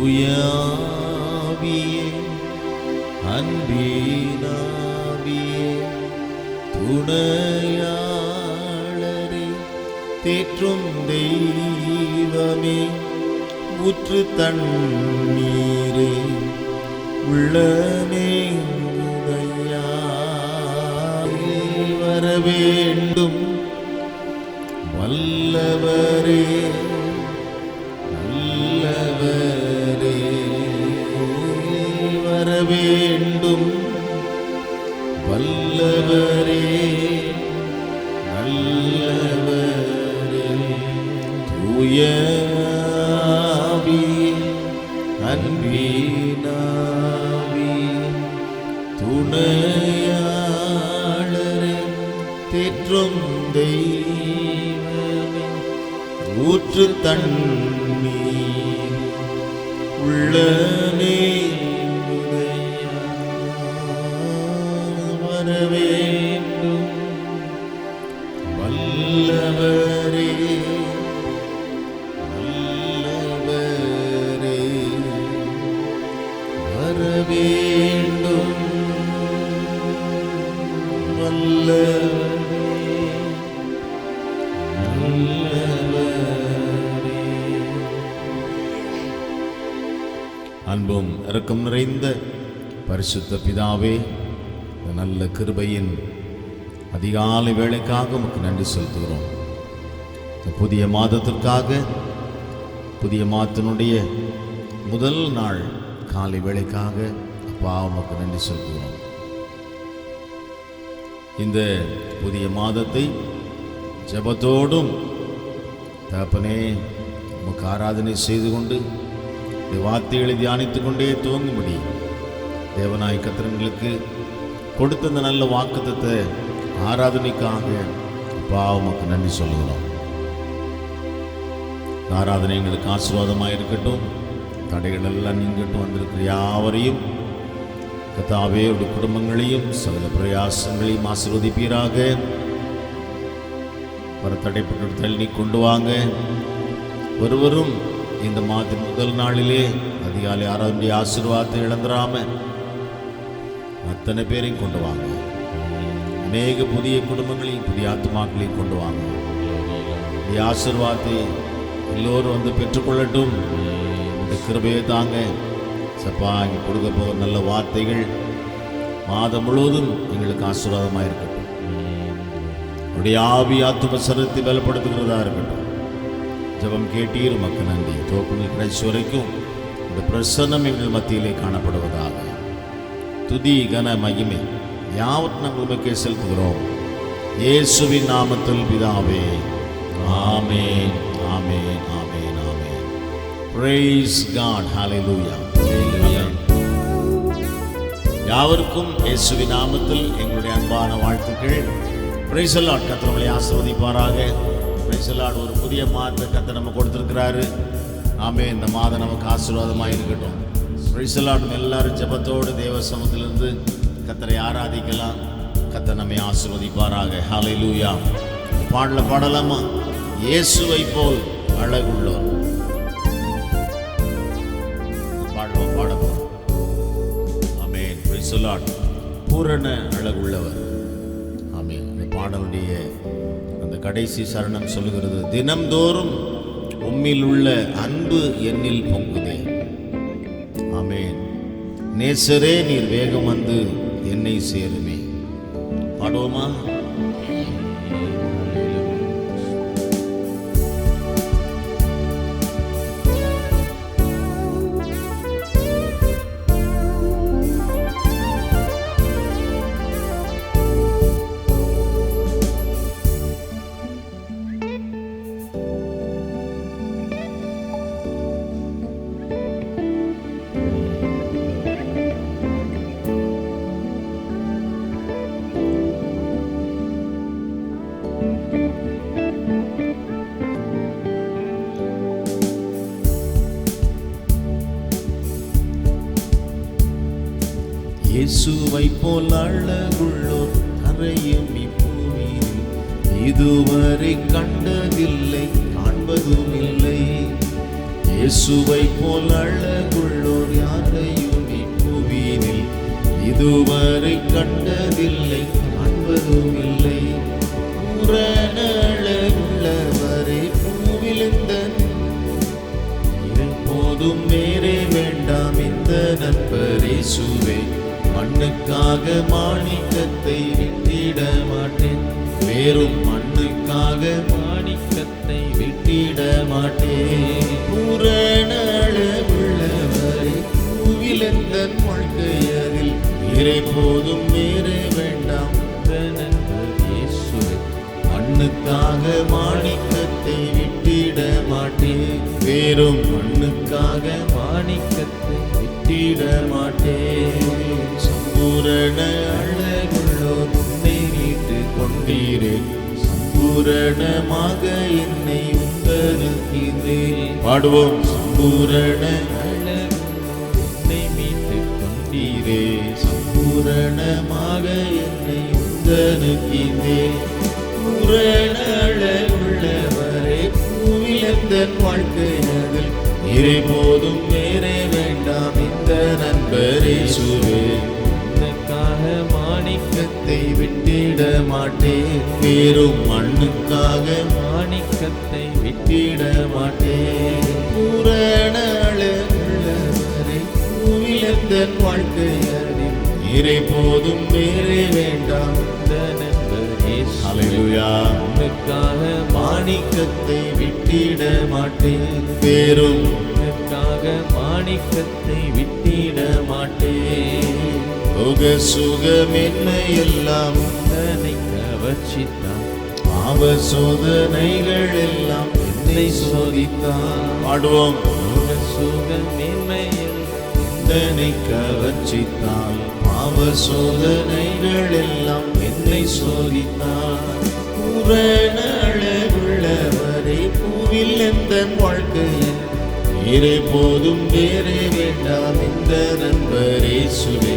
தூயாவியே அன்பீனாவியே துணையாளரே தேற்றும் தெய்வமே ஊற்று தண்ணீரே உள்ளமே உதையா வர வேண்டும் வல்லவரே நல்லவரே வர வேண்டும் வல்லவரே நல்லவரே தூயாவி அன்பீனாவி துணையாளரே தேற்றும் தெய்வமே ஊற்று தண்ணீர் உள்ளமே உதையா வர வேண்டும் வல்லவரே நல்லவரே வர வேண்டும் வல்லவரே நல்லவரே. அன்பும் இரக்கம் நிறைந்த பரிசுத்த பிதாவே, இந்த நல்ல கிருபையின் அதிகாலை வேளைக்காக உமக்கு நன்றி செலுத்துகிறோம். இந்த புதிய மாதத்திற்காக, புதிய மாதத்தினுடைய முதல் நாள் காலை வேளைக்காக அப்பா உமக்கு நன்றி செலுத்துகிறோம். இந்த புதிய மாதத்தை ஜெபத்தோடும் தகப்பனே உமக்கு ஆராதனை செய்து கொண்டு இந்த வார்த்தைகளை தியானித்துக் கொண்டே துவங்கும்படி தேவனாய் கர்த்தர்களுக்கு கொடுத்த இந்த நல்ல வாக்குத்தத்தை ஆராதனைக்காக அப்பா உமக்கு நன்றி சொல்லுகிறோம். ஆராதனை எங்களுக்கு ஆசீர்வாதமாக இருக்கட்டும், தடைகள் எல்லாம் நீங்கட்டும். வந்திருக்கிற யாவரையும் கர்த்தாவே உடைய குடும்பங்களையும் சகல பிரயாசங்களையும் ஆசீர்வதிப்பீராக. வர தடைப்பட்டு தள்ளி கொண்டு வாங்க. ஒருவரும் இந்த மாதத்தின் முதல் நாளிலே அதிகாலை ஆராதனை ஆசீர்வாதத்தை இழந்துடாம அத்தனை பேரையும் கொண்டு வாங்க. அநேக புதிய குடும்பங்களையும் புதிய ஆத்மாக்களையும் கொண்டு வாங்க. இந்த ஆசீர்வாதத்தை எல்லோரும் வந்து பெற்றுக்கொள்ளட்டும். இந்த கிருபையை தாங்க சப்பா. இங்கே கொடுக்க போகிற நல்ல வார்த்தைகள் மாதம் முழுவதும் எங்களுக்கு ஆசீர்வாதமாக இருக்கட்டும். உடைய ஆவி ஆத்தும சரத்தை பலப்படுத்துகிறதா இருக்கட்டும். ஜெபம் கேட்டீர் உமக்கு நன்றி. தோப்புகள் கடைசி வரைக்கும் இந்த பிரசன்னம் எங்கள் மத்தியிலே காணப்படுவதாக. துதி கன மகிமை யாவற்றையும் நாங்கள் உமக்கே செலுத்துகிறோம். இயேசுவின் நாமத்தில் பிதாவே, ஆமென், ஆமென், ஆமென், ஆமென். Praise God, hallelujah. யாவருக்கும் இயேசுவின் நாமத்தில் எங்களுடைய அன்பான வாழ்த்துக்கள். Praise the Lord. கர்த்தர் நம்மை ஆசீர்வதிப்பாராக. Praise the Lord. ஒரு புதிய மாதத்தை கர்த்தர் நமக்கு கொடுத்திருக்கிறாரு. ஆமென். இந்த மாதம் நமக்கு ஆசீர்வாதமாக இருக்கட்டும். Praise the Lord. எல்லாரும் ஜெபத்தோடு தேவ சமூகத்திலிருந்து கர்த்தரை ஆராதிக்கலாம். கர்த்தர் நம்மை ஆசீர்வதிப்பாராக. ஹல்லேலூயா. பாடல பாடலாமா? இயேசுவை போல் அழகுள்ளோர். பாடவும். ஆமென். Praise the Lord. பூரண அழகுள்ளவர். ஆமென். இந்த பாடலுடைய அந்த கடைசி சரணம் சொல்லுகிறது, தினம்தோறும் உம்மில் உள்ள அன்பு என்னில் பொங்குதே. ஆமென். நேசரே நீர் வேகம் வந்து என்னை சேருமே. பாடுவோமா? இயேசுவை போல் அழகுள்ளோர் தரையும் இப்பூமியில் இதுவரை கண்டதில்லை, காண்பதும் இல்லை. இயேசுவை போல் அழகுள்ளோர் யாரையும் இப்புவியில் இதுவரை கண்டதில்லை, காண்பதும் இல்லை. பூரண அழகுள்ளவரை பூவிலிருந்த போதும் வேறே வேண்டாம் இந்த நண்பர் இயேசுவே. மண்ணுக்காக மாணிக்கத்தை விட்டிட மாட்டேன், வேறும் மண்ணுக்காக மாணிக்கத்தை விட்டிட மாட்டேன். பூரண அழகுள்ளவரை பூவிலெந்த வாழ்க்கையதில் வேறே போதும் வேறே வேண்டாம் இயேசுவே. மண்ணுக்காக மாணிக்கத்தை விட்டிட மாட்டேன், வேறும் மண்ணுக்காக மாணிக்கத்தை விட்டிட மாட்டேன். சம்பூரண அழகுள்ளோர் உன்னை மீட்டு கொண்டீரே, சம்பூரணமாக என்னை உந்தனுக்கீரே. பாடுவோம். சம்பூரண அழகுள்ளோர் உன்னை மீட்டு கொண்டீரே, சம்பூரணமாக என்னை உந்தனுக்கீரே. பூரண அழகுள்ளவரை பூவிலெந்த வாழ்க்கையதில் இறை போதும் வேறே வேண்டாம் இந்த நண்பர் இயேசுவே. மண்ணுக்காக மாணிக்கத்தை விட்டிட மாட்டேன், வேறும் மண்ணுக்காக மாணிக்கத்தை விட்டிட மாட்டேன். பூரண அழகுள்ளவரை பூவிலெந்த வாழ்க்கையதில் இறை போதும் வேறே வேண்டாம் இந்த நண்பர் இயேசுவே. ஹல்லேலூயா. மண்ணுக்காக மாணிக்கத்தை விட்டிட மாட்டேன், வேறும் மண்ணுக்காக மாணிக்கத்தை விட்டிட மாட்டேன். சுக சுகமென்மை எல்லாம் உன்னை கவர்ச்சித்தான், பாவ சோதனைகள் எல்லாம் என்னை சோதித்தான். பாடுவோம். சுக சுகமென்மை என்னை கவர்ச்சித்தான், பாவ சோதனைகள் எல்லாம் என்னை சோதித்தான். பூரண அழகுள்ளவரை பூவில் எந்த வாழ்க்கையில் வேறே போதும் வேறே வேண்டாம் இந்த நண்பர் இயேசுவே.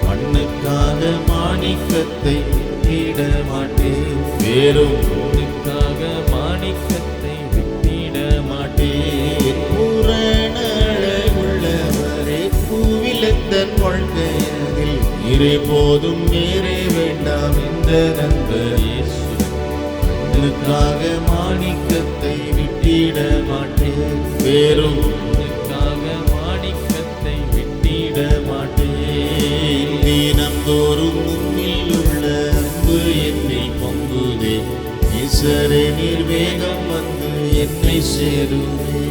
மண்ணுக்காக மாணிக்கத்தை விட்டிட மாட்டேன், வேறும் மண்ணுக்காக மாணிக்கத்தை விட்டிட மாட்டேன். பூரண அழகுள்ளவரை பூவில் எந்த வாழ்க்கையில் வேறே போதும் வேறே வேண்டாம் இந்த நண்பர் இயேசுவே. மண்ணுக்காக மாணிக்கத்தை விட்டிட மாட்டேன், வேறும் மண்ணுக்காக மாணிக்கத்தை விட்டிட மாட்டேன். தினந்தோறும் உன்னில் உள்ள அன்பு என்னில் பொங்குதே, நேசரே நீர் வேகம் வந்து என்னை சேருவே.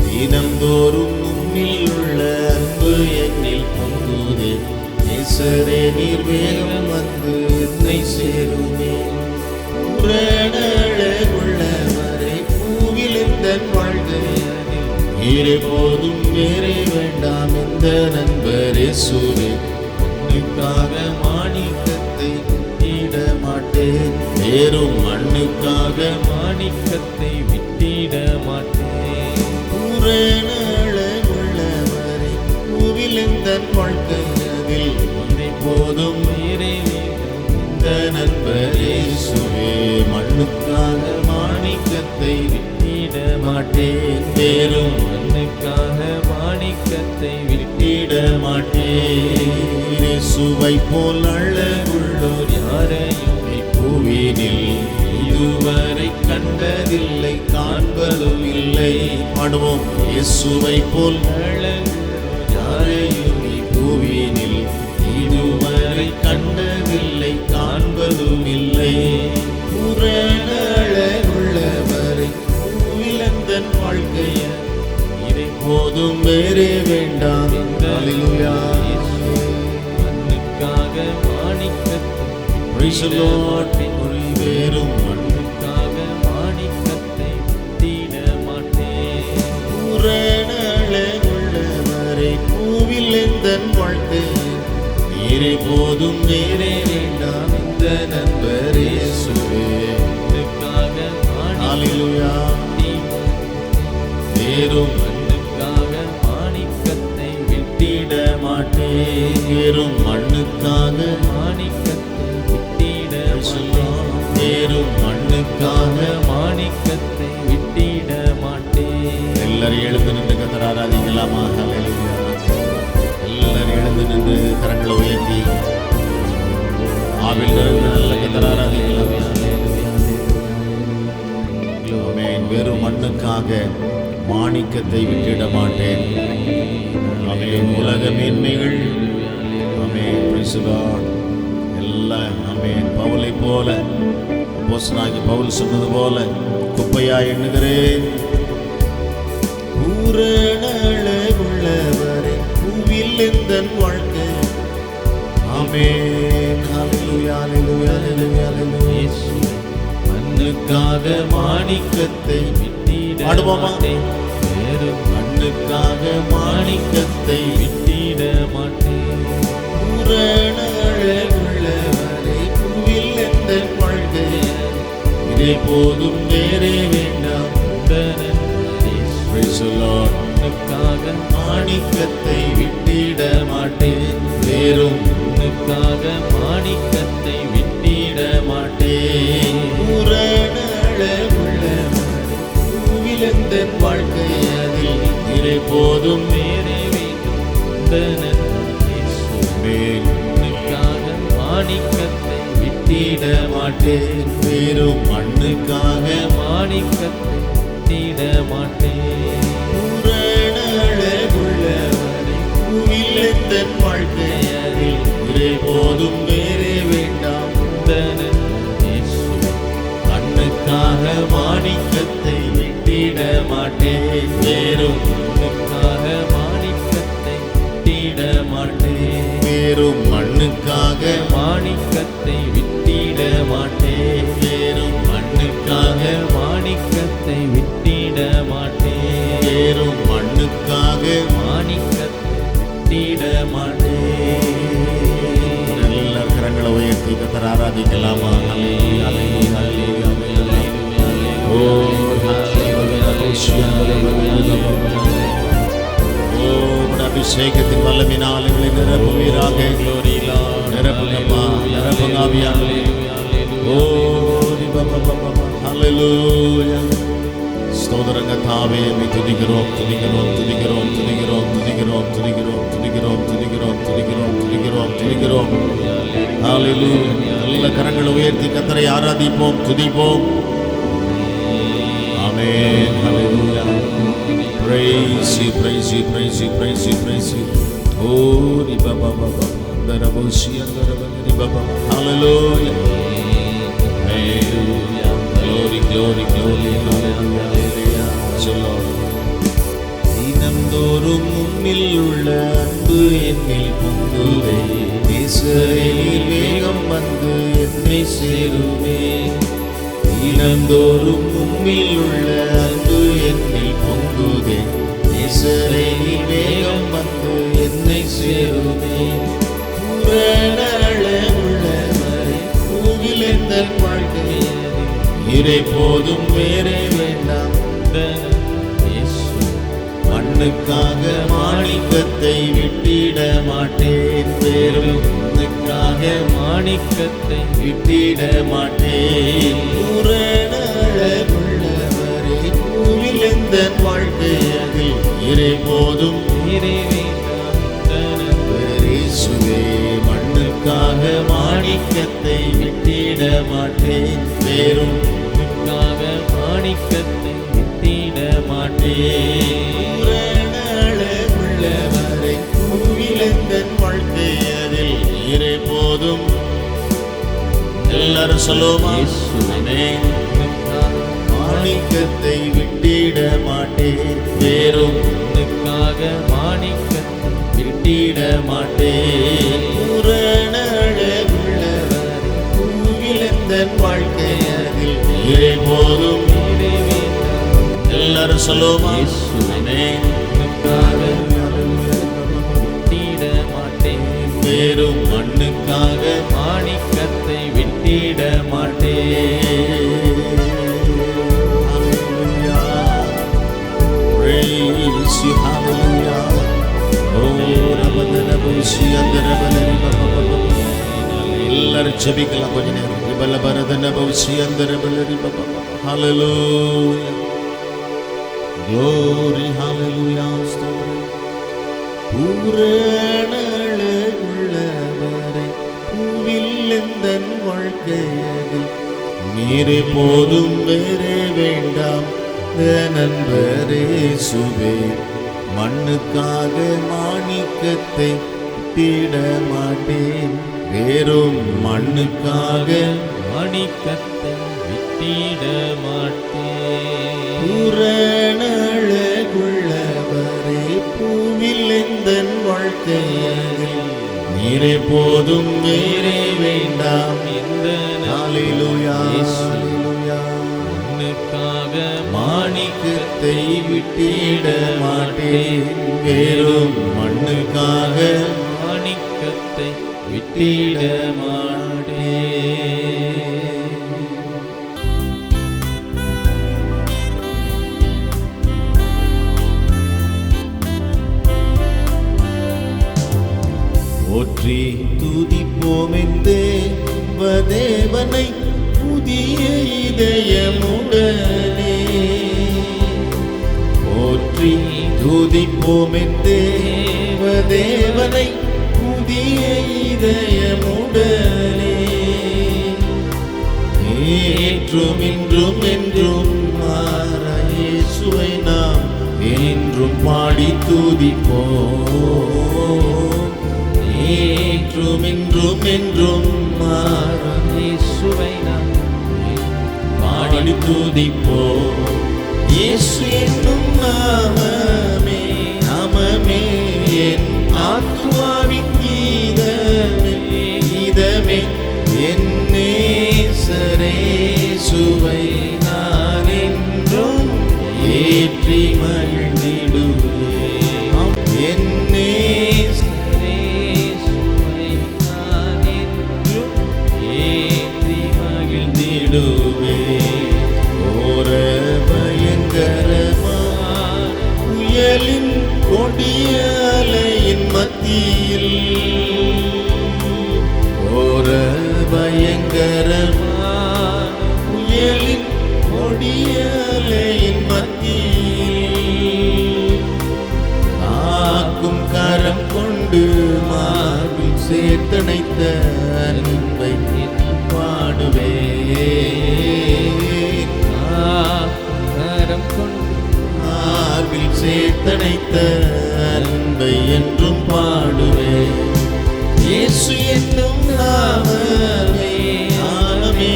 தினந்தோறும் உன்னில் உள்ள அன்பு என்னில் பொங்குதே, நேசரே நீர் வேகம் வந்து என்னை சேருவே. பூரண அழகுள்ளவரை பூவிலிருந்த வாழ்க்கையதில் வேறே போதும் வேறே வேண்டாம் இந்த நண்பர் இயேசுவே. மண்ணுக்காக மாணிக்கத்தை விட்டிட மாட்டேன், வேறும் மண்ணுக்காக மாணிக்கத்தை விட்டிட மாட்டேன். பூரண அழகுள்ளவரை பூவிலிருந்த வாழ்க்கையதில் வேறே போதும் வேறே இந்த நண்பர் இயேசுவே. மண்ணுக்காக மாணிக்கத்தை விட்டிட மாட்டேன், வேறும் மண்ணுக்காக மாணிக்கத்தை விட்டிட மாட்டேன். இயேசுவை போல் அழகுள்ளோர் யாரையும் இப்பூவினில் இதுவரை கண்டதில்லை, காண்பதும் இல்லை. பாடுவோம். இயேசுவை போல் அழகுள்ளோர் யாரையும் இப்பூவினில் இதுவரை கண்டதில்லை, காண்பதும் இல்லை. பூரண அழகுள்ளவரை பூவிலெந்த வாழ்க்கைய இறை போதும் வேறே வேண்டாம். ஹல்லேலூயா. மண்ணுக்காக மாணிக்கத்தை வேறும் மண்ணுக்காக மாணிக்கத்தை விட்டிட மாட்டேன். பூரண அழகுள்ளவரை பூவிலெந்த வாழ்க்கைய இறை போதும் வேறே வேண்டாம் இந்த நண்பர் இயேசுவே. ஹல்லேலூயா. வேறும் மண்ணுக்காக மாணிக்கத்தை விட்டிட மாட்டேன், வேறும் மண்ணுக்காக மாணிக்கத்தை விட்டிட மாட்டேன், வேறும் மண்ணுக்காக மாணிக்கத்தை விட்டிட மாட்டேன். எல்லாரும் எழுந்து ஆவில் நிறைந்த நல்ல கர்த்தரை ஆராதிக்கலாம். ஆமென். வெறும் மண்ணுக்காக மாணிக்கத்தை விட்டிட மாட்டேன். ஆமென். உலக மேன்மைகள் ஆமென். Price the Lord. எல்லாம் ஆமென். பவுலை போல அப்போஸ்தலனாகிய பவுல் சொன்னது போல குப்பையா எண்ணுகிறேன். பூரணளவுள்ளவரே பூவில் எந்தன் வாழ்க்கை. ஆமென். ஹல்லேலூயா ஹல்லேலூயா ஹல்லேலூயா ஹல்லேலூயா. மண்ணுக்காக மாணிக்கத்தை விட்டிட மாட்டேன். வெறும் மண்ணுக்காக மாணிக்கத்தை விட்டிட மாட்டேன். பூரணளவுள்ளவரே பூவில் எந்தன் வாழ்க்கை. இதே போதும் வேறே வேண்டாம். மண்ணுக்காக மாணிக்கத்தை விட்டிட மாட்டேன். வெறும் மண்ணுக்காக மாணிக்கத்தை விட்டிட மாட்டேன். பூரணளவுள்ளவன் வாழ்க்கை அதில் இறை போதும் வேறே வேண்டும். மண்ணுக்காக மாணிக்கத்தை விட்டிட மாட்டேன். வெறும் மண்ணுக்காக மாணிக்கத்தை விட்டிட மாட்டேன். பூரணளவுள்ளவரை பூவில் எந்தன் வாழ்க்கை அதில் இறை போதும் வேறே வேண்டாம். மண்ணுக்காக மாணிக்கத்தை விட்டிட மாட்டேன். வெறும் மண்ணுக்காக மாணிக்கத்தை விட்டிட மாட்டேன். வெறும் மண்ணுக்காக மாணிக்கத்தை விட்டிட மாட்டேன். வெறும் மண்ணுக்காக மாணிக்கத்தை விட்டிட மாட்டேன். வெறும் மண்ணுக்காக மாணிக்கத்தை விட்டிட மாட்டேன். நல்ல கரங்களை உயர்த்தி கர்த்தரை ஆராதிக்கலாமா? அபிஷேகத்தின் வல்லமையினால் எங்களை நிரப்புவீராக. நிரப்புங்கப்பா, நிரப்புங்க ஆவியானவரே. ஓ ஹல்லேலூயா. ஸ்தோத்திரங்க தாவே, துதிக்கிறோம் துதிக்கிறோம் துதிக்கிறோம் துதிக்கிறோம் துதிக்கிறோம் துதிக்கிறோம் துதிக்கிறோம் துதிக்கிறோம் துதிக்கிறோம் துதிக்கிறோம் துதிக்கிறோம். ஹல்லேலூயா. நல்ல கரங்களை உயர்த்தி கர்த்தரை ஆராதிப்போம், துதிப்போம். ஆமென். ஹல்லேலூயா. Praise you, praise you, praise you, praise you, praise you. Oh, di baba baba, andara boshi, andara baba baba. Hallelujah, hallelujah, glory, glory, glory, hallelujah, hallelujah. So Lord, தினம்தோறும் உம்மில் உள்ள அன்பு என்னில் பொங்குதே. நேசரில் வேகம் வந்து என்னை சேருமே. தினம்தோறும் உம்மில் உள்ள அன்பு என்னில் பொங்குதே. நேசரில் வேகம் வந்து என்னை சேருமே. பூரணளவுள்ளவரே பூவில் எந்தன் வாழ்க்கை இறை போதும் வேறே வேண்டாம். மண்ணுக்காக மாணிக்கத்தை விட்டிட மாட்டேன். வெறும் மண்ணுக்காக மாணிக்கத்தை விட்டிட மாட்டேன். பூரணளவுள்ளவரே பூவில் எந்தன் வாழ்க்கை அதில் இறை போதும் இறை வேண்டாம். இயேசுவே, மண்ணுக்காக மாணிக்கத்தை விட்டிட மாட்டேன். வெறும் மண்ணுக்காக மாணிக்கத்தை விட்டிட மாட்டேன். பூரணளவுள்ளவரை பூவில் எந்தன் வாழ்க்கை அதில் இறை போதும். எல்லாரும் சொல்லுவோமா? மாணிக்கத்தை விட்டிட மாட்டேன். வெறும் மண்ணுக்காக மாணிக்கத்தை விட்டிட மாட்டேன். பூரணளவுள்ளவரை பூவில் எந்தன் வாழ்க்கை அதில் இறை போதும். எல்லாரும் சொல்லுவோமா? விட்டிட மாட்டேன். வெறும் மண்ணுக்காக மாணிக்கத்தை விட்டிட மாட்டேன். Praise you, hallelujah. எல்லாரும் ஜெபிக்கலாம் கொஞ்ச நேரம். Hallelujah. Glory, hallelujah. பூரணளவுள்ளவரை பூவில் பூவில் எந்தன் வாழ்க்கையதில் நீரே போதும் வேறே வேண்டாம் நண்பரே சுவே. மண்ணுக்காக மாணிக்கத்தை விட்டிட மாட்டேன், வேறும் மண்ணுக்காக மாணிக்கத்தை விட்டிட மாட்டேன். பூரணழகுள்ளவரே பூவில் எந்தன் வாழ்க்கையதில் நீரே போதும் வேறே வேண்டாம் இந்த ஹல்லேலூயா மண்ணுக்காக மாணிக்கத்தை விட்டிட மாட்டேன், வேறும் மண்ணுக்காக மாணிக்கத்தை விட்டிட மாட்டேன். போற்றி துதிப்போமென்றே தேவனை புதிய இதயமுடனே. போற்றி துதிப்போமென்றே தேவனை புதிய இதயமுடனே. ஏற்றும் இன்றும் என்றும் மாற இயேசுவை நாம் என்றும் பாடி துதிப்போம். ஏற்றும் இன்றும் என்றும் மாற இயேசுவை நாம் பாடி துதிப்போம். இயேசு என்னும் நாமமே நாமமே என் ஆத்துமாவின் கீதமே கீதமே. என் நேசரேசுவை நான் என்றும் ஏற்றி மகிழ்ந்திடுவேன். என் நேசரேசுவை நான் என்றும் ஏற்றி மகிழ்ந்திடுவேன். ஓர பயங்கரமான புயலின் கொடிய அலையின் மத்தியில், ஓர பயங்கரமான புயலின் கொடிய அலையின் மத்தியில் காக்கும் கரம் கொண்டு மார்பில் சேர்த்தணைத்த அன்பை பாடுவேன். கரம் கொண்டு மார்பில் சேர்த்தணைத்த அன்பை என்றும் பாடுவேன். இயேசு என்னும் நாமமே நாமமே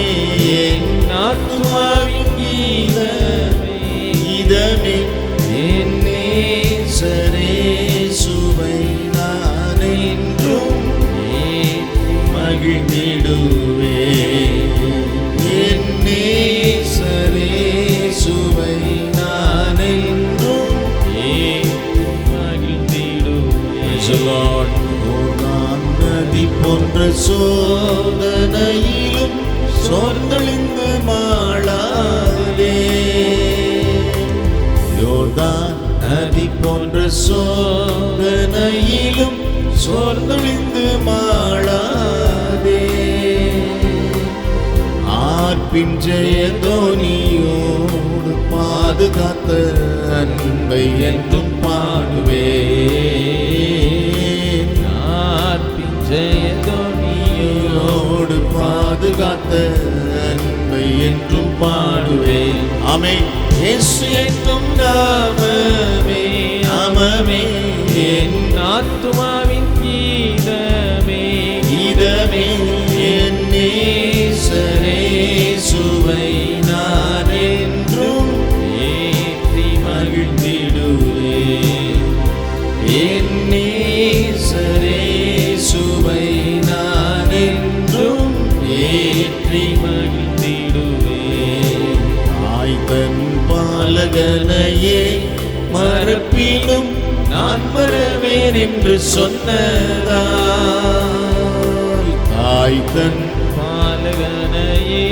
என் ஆத்துமாவின் கீதமே கீதமே. என் நேசரேசுவை நான் என்றும் ஏற்றி மகிழ்ந்திடுவேன். என் நேசரேசுவை நான் என்றும் ஏற்றி மகிழ்ந்திடுவேன். ஓர்தான் நதி போன்ற சோதனையிலும் சோர்ந்தொழிந்து மாளாதே. யோர்தான் நதி போன்ற சோதனையிலும் சோர்ந்தொழிந்து மாளாதே. ஆர்ப்பின் ஜெயதோனியோடு பாதுகாத்த அன்பை என்றும் பாடுவேன். ஆர்ப்பின் ஜெயதோனியோடு பாதுகாத்த அன்பை என்றும் பாடுவேன். ஆமென். இயேசு என்னும் நாமமே நாமமே என் ஆத்துமாவின் கீதமே கீதமே. என் நேசரேசுவை நான் என்றும் ஏற்றி மகிழ்ந்திடுவேன். என் நேசரேசுவை நான் என்றும் ஏற்றி மகிழ்ந்திடுவேன். தாய் தன் பாலகனையே மறப்பினும் நான் மறவேன் என்று சொன்னதால், தாய் தன் பாலகனையே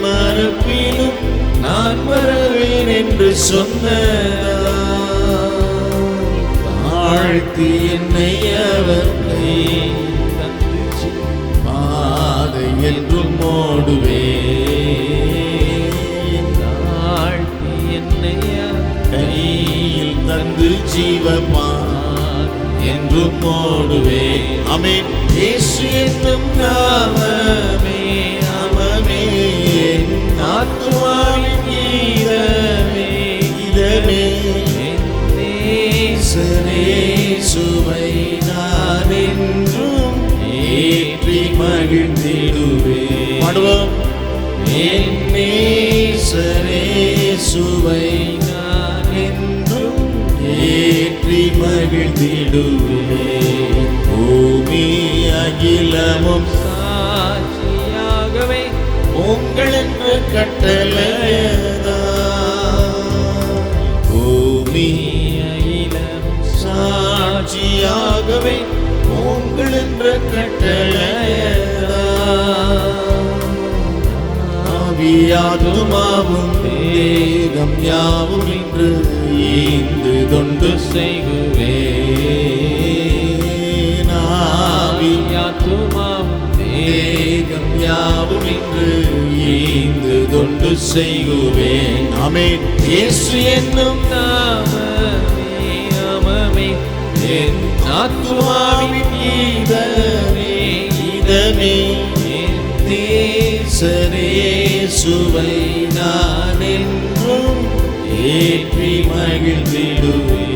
மறப்பினும் நான் மறவேன் என்று சொன்னதால், தாழ்த்தி என்னை அவர்களை தந்து பாதை என்றும் ஓடுவேன். தாழ்த்தி என்னை கையில் தந்து ஜீவமா என்றும் ஓடுவே. ஆமென். இயேசு என்னும் நாமமே நாமமே என் ஆத்துமாவின் கீதமே இதமே என் நேசரேசுவை நான் என்றும் ஏற்றி மகிழ்ந்திடுவே. பாடுவோம். என் நேசரேசுவை நான் என்றும் ஏற்றி மகிழ்ந்திடுவே. பூமி அகிலமும் சாட்சியாகவே உங்கள் என்று கட்டளையதா. பூமி அகிலமும் சாட்சியாகவே உங்கள் என்ற கட்டளையதா. ஆவியாத்துமாவும் தேகம் யாவும் இன்று ஈந்து தொண்டு செய்குவே. ஆத்துமாவும் தேகம் யாவும் இன்று ஈந்து தொண்டு செய்குவேன். ஆமென். இயேசு என்னும் நாமமே நாமமே என் ஆத்துமாவின் கீதமே இதமே என் நேசரேசுவை நான் என்றும் ஏற்றி மகிழ்ந்திடுவேன்.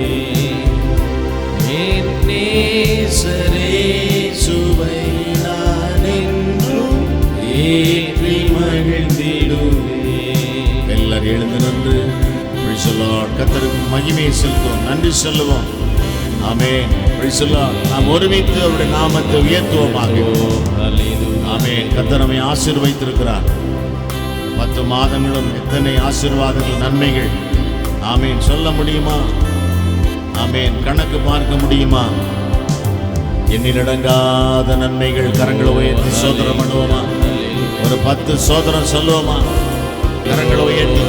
என் நேசரேசுவை நான் என்றும் ஏற்றி மகிழ்ந்திடுவேன். எல்லாரும் எழுந்து நின்று praise the Lord. கர்த்தருக்கு மகிமையை செலுத்துவோம், நன்றி சொல்லுவோம். ஆமென். praise the Lord. நாம் ஒருமித்து அவருடைய நாமத்தை உயர்த்துவோமாக. ஆமென். கர்த்தர் நம்மை ஆசீர்வதித்திருக்கிறார். 10 மாதங்களும் எத்தனை ஆசீர்வாதங்கள், நன்மைகள். ஆமென். சொல்ல முடியுமா? ஆமென். கணக்கு பார்க்க முடியுமா? எண்ணிலடங்காத நன்மைகள். கரங்களை உயர்த்தி சோதரம் பண்ணுவோமா? ஒரு 10 சோதரம் சொல்லுவோமா? கரங்களை உயர்த்தி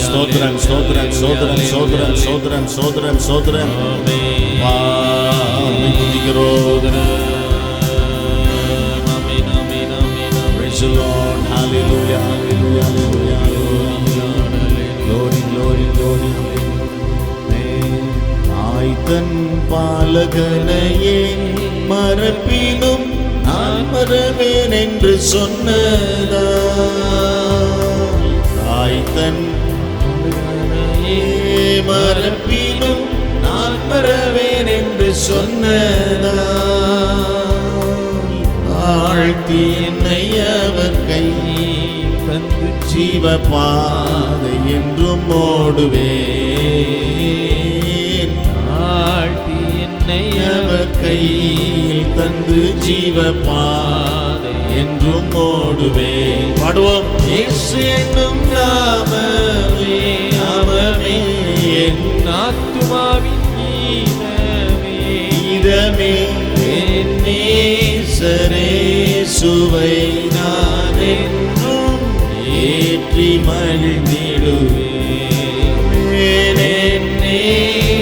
ஸ்தோத்திரம் ஸ்தோத்திரம் சோதரம் சோதரம் சோதரம் சோதரம் சோதரம் Praise the Lord. Hallelujah, hallelujah, hallelujah, hallelujah. Glory, glory, glory, hallelujah. ஆய்தன் பாலகனையே மரபிலும் நான் மறவேன் என்று சொன்னதா. ஆய்தன் மரபிலும் நான் மறவேன் என்று சொன்னதா. ஆழ்த்தி என்னை அவர் கை தந்து ஜீவ பாதை என்றும் ஓடுவேன். ஆழ்த்தி என்னை அவர் கையில் தந்து ஜீவ பாதை என்றும் ஓடுவேன். பாடுவோம். இயேசு என்னும் நாமமே நாமமே என் ஆத்துமாவின் கீதமே இதமே என் நேசரேசுவை நான் என்றும் ஏற்றி மகிழ்ந்திடுவேன். என் நேசரேசுவை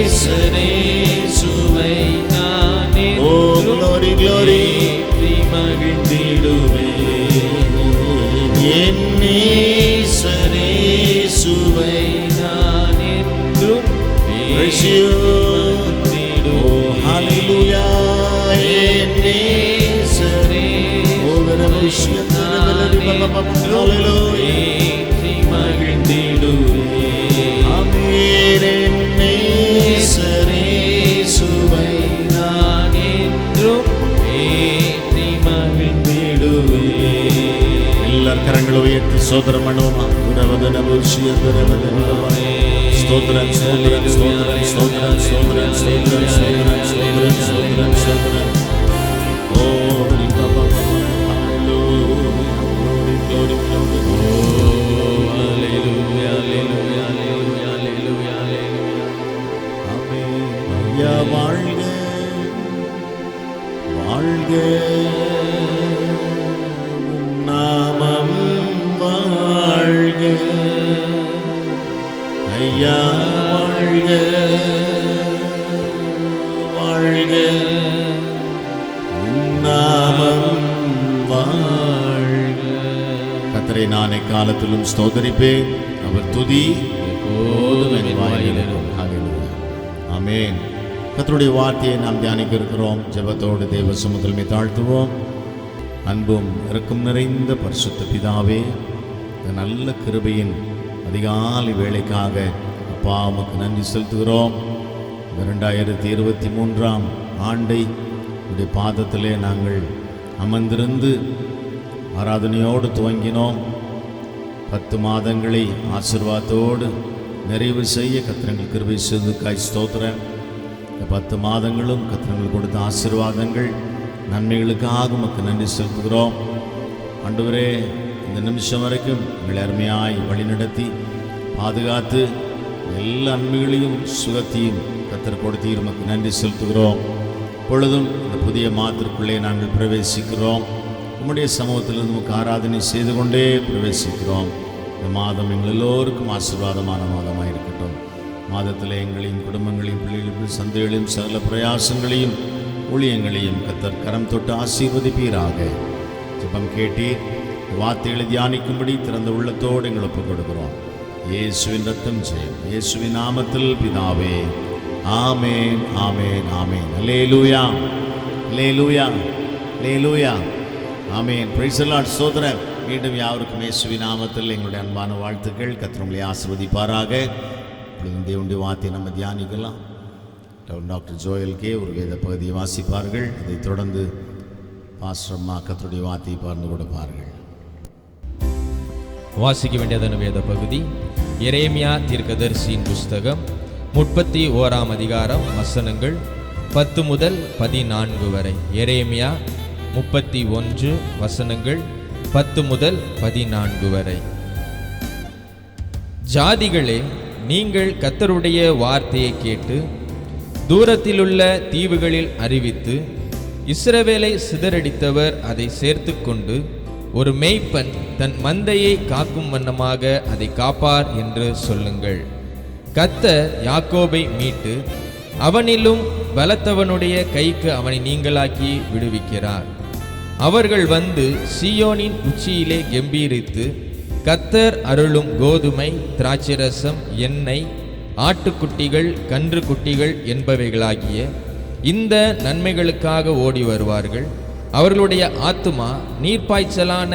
நான் ஓ glory glory ஏற்றி மகிழ்ந்திடுவேன். என் நேசரேசுவை நான் என்றும் praise you. Oh hallelujah. என் நேசரே ஏற்றி மகிழ்ந்திடுவேன். ஆமென். என் நேசரேசுவை நான் என்றும் ஏற்றி மகிழ்ந்திடுவேன். எல்லார் கரங்களை உயர்த்தி சோதரம் பண்ணுவோமா? ஸ்தோத்திரம் ஸ்தோத்திரம் ஸ்தோத்திரம் ஸ்தோத்திரம் ஸ்தோத்திரம் ஸ்தோத்திரம் ஸ்தோத்திரம் ஸ்தோத்திரம் ஸ்தோத்திரம் ஸ்தோத்திரம். ஓ வாழ்க வாழ்க நாமம் வாழ்க ஐயா வாழ்க வாழ்க நாமம் வாழ்க. கர்த்தரை நான் எக்காலத்திலும் ஸ்தோத்தரிப்பேன். அவர் துதி எப்போதும் என் வாயில் இருக்கும். ஆமென். கர்த்தருடைய வார்த்தையை நாம் தியானிக்க இருக்கிறோம். ஜெபத்தோடு தேவ சமூகத்தில் தாழ்த்துவோம். அன்பும் இரக்கம் நிறைந்த பரிசுத்த பிதாவே, இந்த நல்ல கிருபையின் அதிகாலை வேளைக்காக அப்பா உமக்கு நன்றி செலுத்துகிறோம். இந்த 2023ஆம் ஆண்டை உடைய பாதத்திலே நாங்கள் அமர்ந்திருந்து ஆராதனையோடு துவங்கினோம். 10 மாதங்களை ஆசீர்வாதத்தோடு நிறைவு செய்ய கர்த்தர் கிருபை செய்ததற்காய் ஸ்தோத்திரம். இந்த 10 மாதங்களும் கர்த்தர் கொடுத்த ஆசீர்வாதங்கள் நன்மைகளுக்காக உமக்கு நன்றி செலுத்துகிறோம். ஆண்டவரே, இந்த நிமிஷம் வரைக்கும் எங்களை அருமையாய் வழிநடத்தி பாதுகாத்து எல்லா நன்மைகளையும் சுகத்தையும் கர்த்தர் கொடுத்தீர், உமக்கு நன்றி செலுத்துகிறோம். இப்பொழுதும் இந்த புதிய மாதத்திற்குள்ளே நாங்கள் பிரவேசிக்கிறோம். உம்முடைய சமூகத்தில் நமக்கு ஆராதனை செய்து கொண்டே பிரவேசிக்கிறோம். இந்த மாதம் எங்கள் எல்லோருக்கும் ஆசீர்வாதமான மாதமாக இருக்கட்டும். மாதத்தில் எங்களையும் குடும்பங்களையும் பிள்ளைகளையும் சந்தைகளையும் சகல பிரயாசங்களையும் ஊழியங்களையும் கர்த்தர் கரம் தொட்டு ஆசீர்வதிப்பீராக. ஜெபம் கேட்டீர். வார்த்தைகளை தியானிக்கும்படி திறந்த உள்ளத்தோடு எங்களை ஒப்புக் கொடுக்கிறோம். இயேசுவின் ரத்தம் ஜெயம். இயேசுவின் நாமத்தில் பிதாவே, ஆமேன், ஆமேன், ஆமேன். அல்லேலூயா, அல்லேலூயா, அல்லேலூயா, ஆமேன். Praise the Lord. ஸ்தோத்திரம். மீண்டும் யாவருக்கும் இயேசுவின் நாமத்தில் எங்களுடைய அன்பான வாழ்த்துக்கள். கர்த்தர் உங்களை ஆசீர்வதிப்பாராக. தேவனுடைய வார்த்தையை நம்ம தியானிக்கலாம். டாக்டர் ஜோயல் கே ஒரு வேத பகுதியை வாசிப்பார்கள். அதைத் தொடர்ந்து பாஸ்டர் அம்மா கர்த்தருடைய வார்த்தையை பகிர்ந்து கொடுப்பார்கள். வாசிக்க வேண்டியதான வேத பகுதி எரேமியா தீர்க்கதரிசியின் புஸ்தகம் 31ஆம் அதிகாரம் வசனங்கள் 10 முதல் 14 வரை. எரேமியா 31 வசனங்கள் 10 முதல் 14 வரை. ஜாதிகளே, நீங்கள் கர்த்தருடைய வார்த்தையை கேட்டு தூரத்திலுள்ள தீவுகளில் அறிவித்து, இஸ்ரவேலை சிதறடித்தவர் அதை சேர்த்து கொண்டு ஒரு மேய்ப்பன் தன் மந்தையை காக்கும் வண்ணமாக அதை காப்பார் என்று சொல்லுங்கள். கர்த்தர் யாக்கோபை மீட்டு அவனிலும் பலத்தவனுடைய கைக்கு அவனை நீங்களாக்கி விடுவிக்கிறார். அவர்கள் வந்து சீயோனின் உச்சியிலே கெம்பீரித்து, கர்த்தர் அருளும் கோதுமை, திராட்சரசம், எண்ணெய், ஆட்டுக்குட்டிகள், கன்று குட்டிகள் என்பவைகளாகிய இந்த நன்மைகளுக்காக ஓடி வருவார்கள். அவர்களுடைய ஆத்துமா நீர்ப்பாய்ச்சலான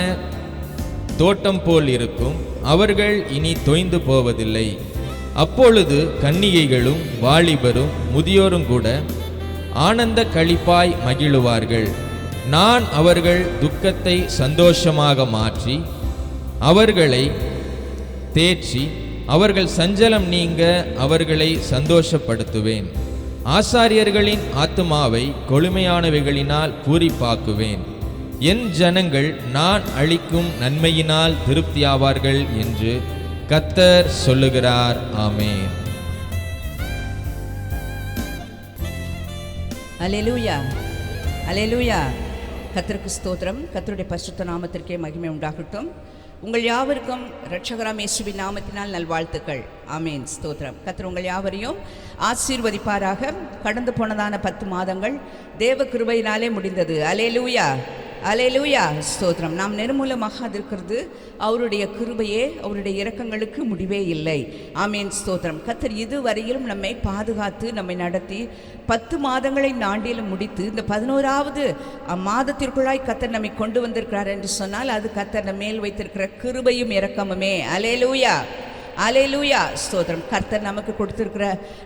தோட்டம் போல் இருக்கும். அவர்கள் இனி தொய்ந்து போவதில்லை. அப்பொழுது கன்னிகைகளும் வாலிபரும் முதியோரும் கூட ஆனந்த களிப்பாய் மகிழுவார்கள். நான் அவர்கள் துக்கத்தை சந்தோஷமாக மாற்றி அவர்களை தேற்றி அவர்கள் சஞ்சலம் நீங்க அவர்களை சந்தோஷப்படுத்துவேன். ஆசாரியர்களின் ஆத்துமாவை கொழுமையானவைகளினால் பூரிப்பாக்குவேன். என் ஜனங்கள் நான் அளிக்கும் நன்மையினால் திருப்தியாவார்கள் என்று கர்த்தர் சொல்லுகிறார். ஆமென். அல்லேலூயா, அல்லேலூயா. கர்த்தருக்கு ஸ்தோத்திரம். கர்த்தருடைய பரிசுத்த நாமத்திற்கே மகிமை உண்டாகட்டும். உங்கள் யாவருக்கும் இரட்சகராம் இயேசுவின் நாமத்தினால் நல்வாழ்த்துக்கள். ஆமேன். ஸ்தோத்திரம். கர்த்தர் உங்கள் யாவரையும் ஆசீர்வதிப்பாராக. கடந்து போனதான 10 மாதங்கள் தேவ கிருபையினாலே முடிந்தது. அல்லேலூயா, அல்லேலூயா. ஸ்தோத்திரம். நாம் நிர்மூலமாக இருக்கிறது அவருடைய கிருபையே, அவருடைய இரக்கங்களுக்கு முடிவே இல்லை. ஆமேன். ஸ்தோத்திரம். கர்த்தர் இதுவரையிலும் நம்மை பாதுகாத்து நம்மை நடத்தி 10 மாதங்களை ஆண்டிலும் முடித்து இந்த 11வது மாதத்திற்குள்ளாய் கர்த்தர் நம்மை கொண்டு வந்திருக்கிறார் என்று சொன்னால் அது கர்த்தர் நம்ம மேல் வைத்திருக்கிற கிருபையும் இரக்கமுமே. அல்லேலூயா, அல்லேலூயா. ஸ்தோத்திரம். கர்த்தர் நமக்கு கொடுத்திருக்கிற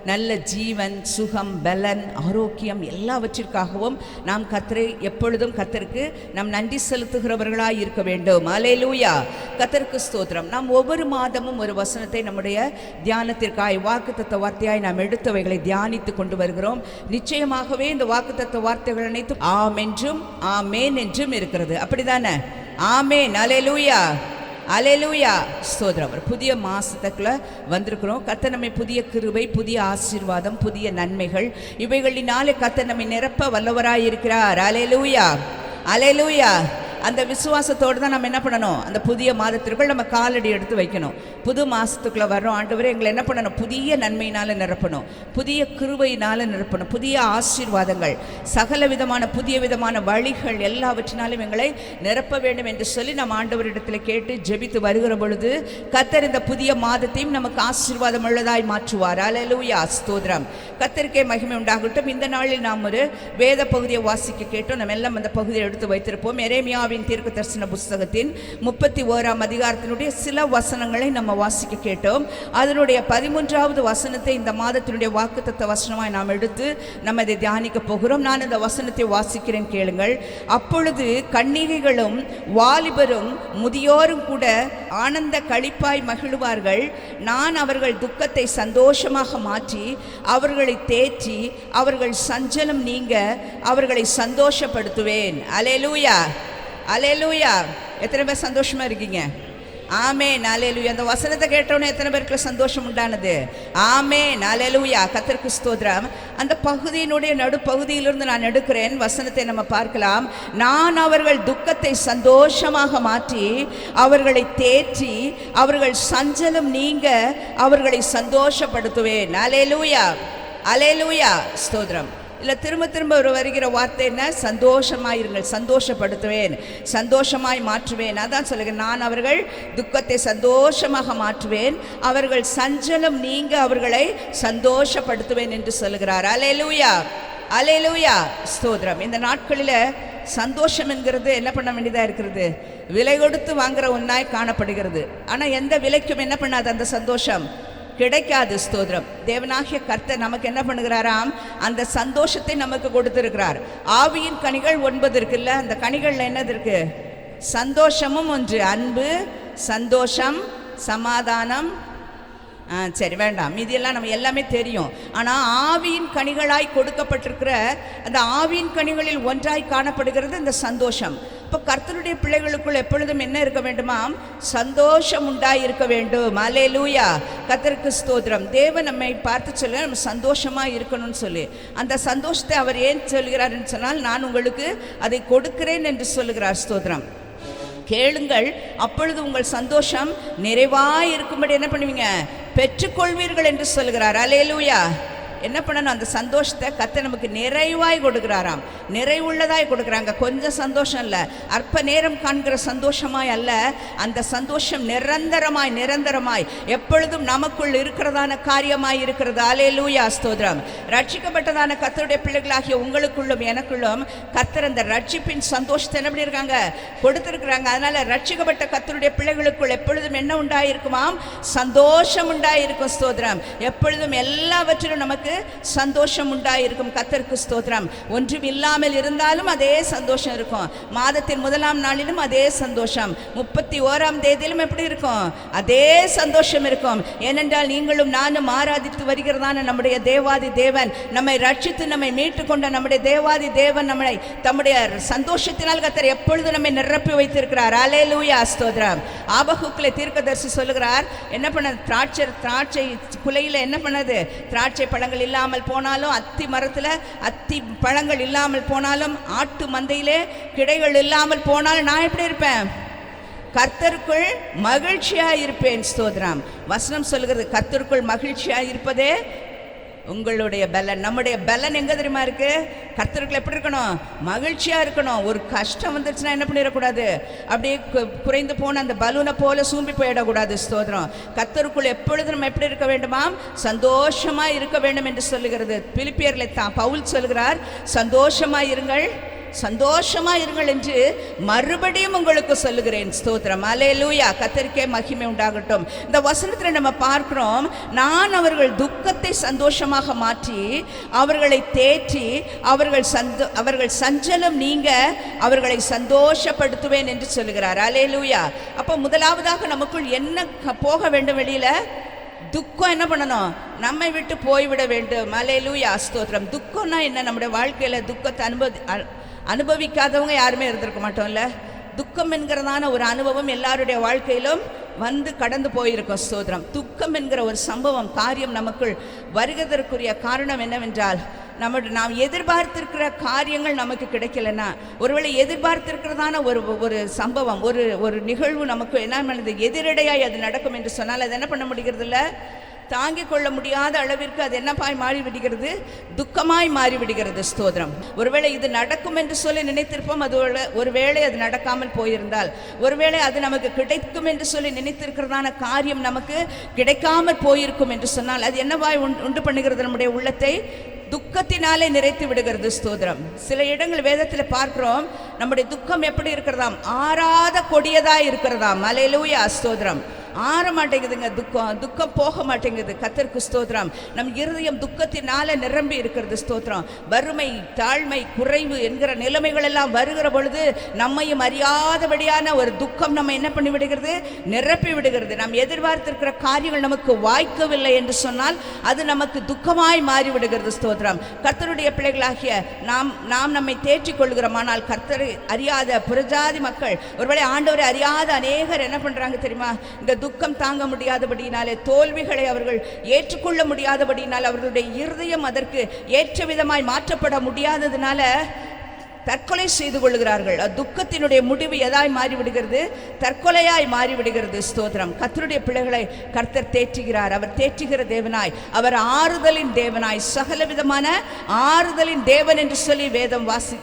நல்ல ஜீவன், சுகம், பலன், ஆரோக்கியம் எல்லாவற்றிற்காகவும் நாம் கர்த்தரை எப்பொழுதும் கர்த்தருக்கு நாம் நன்றி செலுத்துகிறவர்களாய் இருக்க வேண்டும். அல்லேலூயா. கர்த்தருக்கு ஸ்தோத்திரம். நாம் ஒவ்வொரு மாதமும் ஒரு வசனத்தை நம்முடைய தியானத்திற்காய் வாக்குத்தத்த வார்த்தையாய் நாம் எடுத்தவைகளை தியானித்து கொண்டு வருகிறோம். நிச்சயமாகவே இந்த வாக்குத்தத்த வார்த்தைகள் அனைத்தும் ஆம் என்றும் ஆமேன் என்றும் இருக்கிறது. அப்படிதானே? ஆமேன். அல்லேலூயா, அல்லேலூயா. ஸ்தோத்திரம். ஒரு புதிய மாசத்துக்குள்ள வந்திருக்கிறோம். கர்த்தர் நம்மை புதிய கிருபை, புதிய ஆசீர்வாதம், புதிய நன்மைகள் இவைகளினாலே கர்த்தர் நம்மை நிரப்ப வல்லவராய் இருக்கிறார். அல்லேலூயா, அல்லேலூயா, அந்த விசுவாசத்தோடு தான் நம்ம என்ன பண்ணணும், அந்த புதிய மாதத்திற்குள் நம்ம காலடி எடுத்து வைக்கணும். புது மாதத்துக்குள்ளே வர்றோம், ஆண்டவரே எங்களை என்ன பண்ணணும், புதிய நன்மையினால் நிரப்பணும், புதிய கிருபையினால் நிரப்பணும், புதிய ஆசீர்வாதங்கள், சகல விதமான புதிய விதமான வழிகள் எல்லாவற்றினாலும் எங்களை நிரப்ப வேண்டும் என்று சொல்லி நம்ம ஆண்டவரிடத்தில் கேட்டு ஜெபித்து வருகிற பொழுது கர்த்தர் இந்த புதிய மாதத்தையும் நமக்கு ஆசீர்வாதம் உள்ளதாய் மாற்றுவார். அல்லேலூயா, ஸ்தோத்திரம். கர்த்தருக்கே மகிமை உண்டாகட்டும். இந்த நாளில் நாம் ஒரு வேத பகுதியை வாசிக்க கேட்டோம். நம்ம எல்லாம் அந்த பகுதியை எடுத்து வைத்திருப்போம். எரேமியாவின் தீர்க்க தரிசன புஸ்தகத்தின் 31ஆம் அதிகாரத்தினுடைய சில வசனங்களை நம்ம வாசிக்க கேட்டோம். அதனுடைய 13வது வசனத்தை இந்த மாதத்தினுடைய வாக்குத்தத்த வசனமாய் நாம் எடுத்து நம்ம இதை தியானிக்க போகிறோம். நான் இந்த வசனத்தை வாசிக்கிறேன், கேளுங்கள். அப்பொழுது கன்னிகைகளும் வாலிபரும் முதியோரும் கூட ஆனந்த களிப்பாய் மகிழ்வார்கள். நான் அவர்கள் துக்கத்தை சந்தோஷமாக மாற்றி அவர்களை தேற்றி அவர்கள் சஞ்சலம் நீங்க அவர்களை சந்தோஷப்படுத்துவேன். அல்லேலூயா, அல்லேலூயா. எத்தனை பேர் சந்தோஷமா இருக்கீங்க? ஆமென், அல்லேலூயா. அந்த வசனத்தை கேட்டோன்னே எத்தனை பேருக்கு சந்தோஷம் உண்டானது? ஆமென், அல்லேலூயா. கர்த்தருக்கு ஸ்தோத்திரம். அந்த பகுதியினுடைய நடுப்பகுதியிலிருந்து நான் எடுக்கிறேன் வசனத்தை நம்ம பார்க்கலாம். நான் அவர்கள் துக்கத்தை சந்தோஷமாக மாற்றி அவர்களை தேற்றி அவர்கள் சஞ்சலம் நீங்க அவர்களை சந்தோஷப்படுத்துவேன். அல்லேலூயா, அல்லேலூயா, ஸ்தோத்திரம். இல்லை திரும்ப திரும்ப ஒரு வருகிற வார்த்தை என்ன? சந்தோஷமாயிருங்கள், சந்தோஷப்படுத்துவேன், சந்தோஷமாய் மாற்றுவேன். அதான் சொல்லுங்க, நான் அவர்கள் துக்கத்தை சந்தோஷமாக மாற்றுவேன், அவர்கள் சஞ்சலம் நீங்க அவர்களை சந்தோஷப்படுத்துவேன் என்று சொல்லுகிறார். அல்லேலூயா, அல்லேலூயா, ஸ்தோத்திரம். இந்த நாட்களில் சந்தோஷம் என்கிறது என்ன பண்ண வேண்டியதாக இருக்கிறது? விலை கொடுத்து வாங்குற ஒன்றாய் காணப்படுகிறது. ஆனால் எந்த விலைக்கும் என்ன பண்ணாது, அந்த சந்தோஷம் கிடைக்காது. ஸ்தோத்திரம். தேவனாகிய கர்த்தர் நமக்கு என்ன பண்ணுகிறாராம்? அந்த சந்தோஷத்தை நமக்கு கொடுத்திருக்கிறார். ஆவியின் கனிகள் 9 இருக்குல்ல, அந்த கனிகள்ல என்னது இருக்கு? சந்தோஷமும் ஒன்று, அன்பு, சந்தோஷம், சமாதானம். சரி வேண்டாம், இதெல்லாம் நம்ம எல்லாமே தெரியும். ஆனால் ஆவியின் கனிகளாய் கொடுக்கப்பட்டிருக்கிற அந்த ஆவியின் கனிகளில் ஒன்றாய் காணப்படுகிறது இந்த சந்தோஷம். இப்போ கர்த்தருடைய பிள்ளைகளுக்குள் எப்பொழுதும் என்ன இருக்க வேண்டுமாம்? சந்தோஷம் உண்டாய் இருக்க வேண்டும். அல்லேலூயா, கர்த்தருக்கு ஸ்தோத்திரம். தேவன் நம்மை பார்த்து சொல்ல நம்ம சந்தோஷமாக இருக்கணும்னு சொல்லி, அந்த சந்தோஷத்தை அவர் ஏன் சொல்கிறாருன்னு சொன்னால், நான் உங்களுக்கு அதை கொடுக்கிறேன் என்று சொல்லுகிறார். ஸ்தோத்திரம். கேளுங்கள், அப்பொழுது உங்கள் சந்தோஷம் நிறைவாய் இருக்கும்படி என்ன பண்ணுவீங்க? பெற்றுக்கொள்வீர்கள் என்று சொல்கிறார். அல்லேலூயா. என்ன பண்ணணும்? அந்த சந்தோஷத்தை கர்த்தர் நமக்கு நிறைவாய் கொடுக்கிறாராம், நிறைவுள்ளதாய் கொடுக்குறாங்க. கொஞ்சம் சந்தோஷம் இல்லை, அற்ப நேரம் காண்கிற சந்தோஷமாய் அல்ல, அந்த சந்தோஷம் நிரந்தரமாய் நிரந்தரமாய் எப்பொழுதும் நமக்குள் இருக்கிறதான காரியமாய் இருக்கிறது. அல்லேலூயா, ஸ்தோத்திரம். ரட்சிக்கப்பட்டதான கர்த்தருடைய பிள்ளைகளாகிய உங்களுக்குள்ளும் எனக்குள்ளும் கர்த்தர் அந்த ரட்சிப்பின் சந்தோஷத்தை என்ன பண்ணியிருக்காங்க? கொடுத்திருக்கிறாங்க. அதனால ரட்சிக்கப்பட்ட கர்த்தருடைய பிள்ளைகளுக்குள் எப்பொழுதும் என்ன உண்டாயிருக்குமாம்? சந்தோஷம் உண்டாயிருக்கும். ஸ்தோத்திரம். எப்பொழுதும் எல்லாவற்றிலும் நமக்கு சந்தோஷம் உண்டாயிருக்கும். கர்த்தருக்கு ஸ்தோத்திரம். ஒன்றும் இல்லாமல் இருந்தாலும் அதே சந்தோஷம் இருக்கும். மாதத்தின் 1ஆம் நாளிலும் அதே சந்தோஷம், 31ஆம் தேதியிலும் எப்படி இருக்கும்? அதே சந்தோஷம் இருக்கும். ஏனென்றால் நீங்களும் நானும் ஆராதித்து வருகிறதான நம்முடைய தேவாதி தேவன், நம்மை ரட்சித்து நம்மை மீட்டு கொண்ட நம்முடைய தேவாதி தேவன் நம்மை தம்முடைய சந்தோஷத்தினால் கர்த்தர் எப்பொழுது நம்மை நிரப்பி வைத்திருக்கிறார். அல்லேலூயா, ஸ்தோத்திரம். ஆபகுக்கிலே தீர்க்கதரிசி சொல்லுகிறார், என்ன பண்ண? திராட்சை குலையில் என்ன பண்ணது? திராட்சை பழங்கள் இல்லாமல் போனாலும், அத்தி மரத்தில் அத்தி பழங்கள் இல்லாமல் போனாலும், ஆட்டு மந்தையிலே கிடைகள் இல்லாமல் போனாலும் நான் எப்படி இருப்பேன்? கர்த்தருக்குள் மகிழ்ச்சியாக இருப்பேன். ஸ்தோத்திரம். வசனம் சொல்லுகிறது, கர்த்தருக்குள் மகிழ்ச்சியாக இருப்பதே உங்களுடைய பலன். நம்முடைய பலன் எங்கே தெரியுமா இருக்கு? கர்த்தருக்குள்ள எப்படி இருக்கணும்? மகிழ்ச்சியாக இருக்கணும். ஒரு கஷ்டம் வந்துருச்சுன்னா என்ன பண்ணிடக்கூடாது? அப்படியே குறைந்து போன அந்த பலூனை போல சூம்பி போயிடக்கூடாது. ஸ்தோத்திரம். கர்த்தருக்குள் எப்பொழுது நம்ம எப்படி இருக்க வேண்டுமாம்? சந்தோஷமாக இருக்க வேண்டும் என்று சொல்லுகிறது. பிலிப்பியர்ல தான் பவுல் சொல்கிறார், சந்தோஷமாக இருங்கள், சந்தோஷமாக இருங்கள் என்று மறுபடியும் உங்களுக்கு சொல்லுகிறேன். ஸ்தோத்திரம். அல்லேலூயா, கர்த்தருக்கே மகிமை உண்டாகட்டும். இந்த வசனத்தில் நம்ம பார்க்கிறோம், நான் அவர்கள் துக்கத்தை சந்தோஷமாக மாற்றி அவர்களை தேற்றி அவர்கள் சஞ்சலம் நீங்க அவர்களை சந்தோஷப்படுத்துவேன் என்று சொல்லுகிறார். அல்லேலூயா. அப்போ முதலாவதாக நமக்குள் என்ன போக வேண்டும்? வெளியில துக்கம் என்ன பண்ணணும்? நம்மை விட்டு போய்விட வேண்டும். அல்லேலூயா, ஸ்தோத்திரம். துக்கம்னா என்ன? நம்முடைய வாழ்க்கையில் துக்கத்தை அனுபவிக்காதவங்க யாருமே இருந்திருக்க மாட்டோம்ல. துக்கம் என்கிறதான ஒரு அனுபவம் எல்லாருடைய வாழ்க்கையிலும் வந்து கடந்து போயிருக்கும். ஸ்தோத்திரம். துக்கம் என்கிற ஒரு சம்பவம் காரியம் நமக்குள் வருகிறதற்குரிய காரணம் என்னவென்றால், நாம் எதிர்பார்த்திருக்கிற காரியங்கள் நமக்கு கிடைக்கலன்னா, ஒருவேளை எதிர்பார்த்திருக்கிறதான ஒரு சம்பவம், ஒரு நிகழ்வு நமக்கு என்ன பண்ணுது, எதிரடையாய் அது நடக்கும் என்று சொன்னால் அது என்ன பண்ண முடிகிறது இல்லை, தாங்கிக் கொள்ள முடியாத அளவிற்கு அது என்னப்பாய் மாறிவிடுகிறது, துக்கமாய் மாறிவிடுகிறது. ஸ்தோத்திரம். ஒருவேளை இது நடக்கும் என்று சொல்லி நினைத்திருப்போம், அது ஒருவேளை அது நடக்காமல் போயிருந்தால், ஒருவேளை அது நமக்கு கிடைக்கும் என்று சொல்லி நினைத்திருக்கிறதான காரியம் நமக்கு கிடைக்காமல் போயிருக்கும் என்று சொன்னால் அது என்னவாய் உண்டு பண்ணுகிறது, நம்முடைய உள்ளத்தை துக்கத்தினாலே நிறைத்து விடுகிறது. ஸ்தோத்திரம். சில இடங்கள் வேதத்தில் பார்க்கிறோம், நம்முடைய துக்கம் எப்படி இருக்கிறதாம், ஆறாத கொடியதா இருக்கிறதாம். அல்லேலூயா. ஸ்தோத்திரம். ஆற மாட்டேங்குதுங்க, துக்கம் போக மாட்டேங்குது. கர்த்தருக்கு ஸ்தோத்திரம். நம் இருதயம் துக்கத்தினால நிரம்பி இருக்கிறது. ஸ்தோத்திரம். வறுமை, தாழ்மை, குறைவு என்கிற நிலைமைகள் எல்லாம் வருகிற பொழுது நம்மையும் அறியாதபடியான ஒரு துக்கம் நம்ம என்ன பண்ணி விடுகிறது, நிரப்பி விடுகிறது. நாம் எதிர்பார்த்திருக்கிற காரியங்கள் நமக்கு வாய்க்கவில்லை என்று சொன்னால் அது நமக்கு துக்கமாய் மாறிவிடுகிறது. ஸ்தோத்திரம். கர்த்தருடைய பிள்ளைகளாகிய நாம் நம்மை தேற்றிக் கொள்கிறோம். ஆனால் கர்த்தரை அறியாத புறஜாதி மக்கள், ஒருவேளை ஆண்டவரை அறியாத அநேகர் என்ன பண்றாங்க தெரியுமா, இந்த துக்கம் தாங்க முடியாதபடியினாலே, தோல்விகளை அவர்கள் ஏற்றுக்கொள்ள முடியாதபடியினால், அவர்களுடைய இருதயம் அதற்கு ஏற்ற விதமாய் மாற்றப்பட முடியாததுனால தற்கொலை செய்து கொள்கிறார்கள். துக்கத்தினுடைய முடிவு எதாய் மாறிவிடுகிறது, தற்கொலையாய் மாறிவிடுகிறது. ஸ்தோத்திரம். கர்த்தருடைய பிள்ளைகளை கர்த்தர் தேற்றுகிறார். அவர் தேற்றுகிற தேவனாய், அவர் ஆறுதலின் தேவனாய், சகல விதமான ஆறுதலின் தேவன் என்று சொல்லி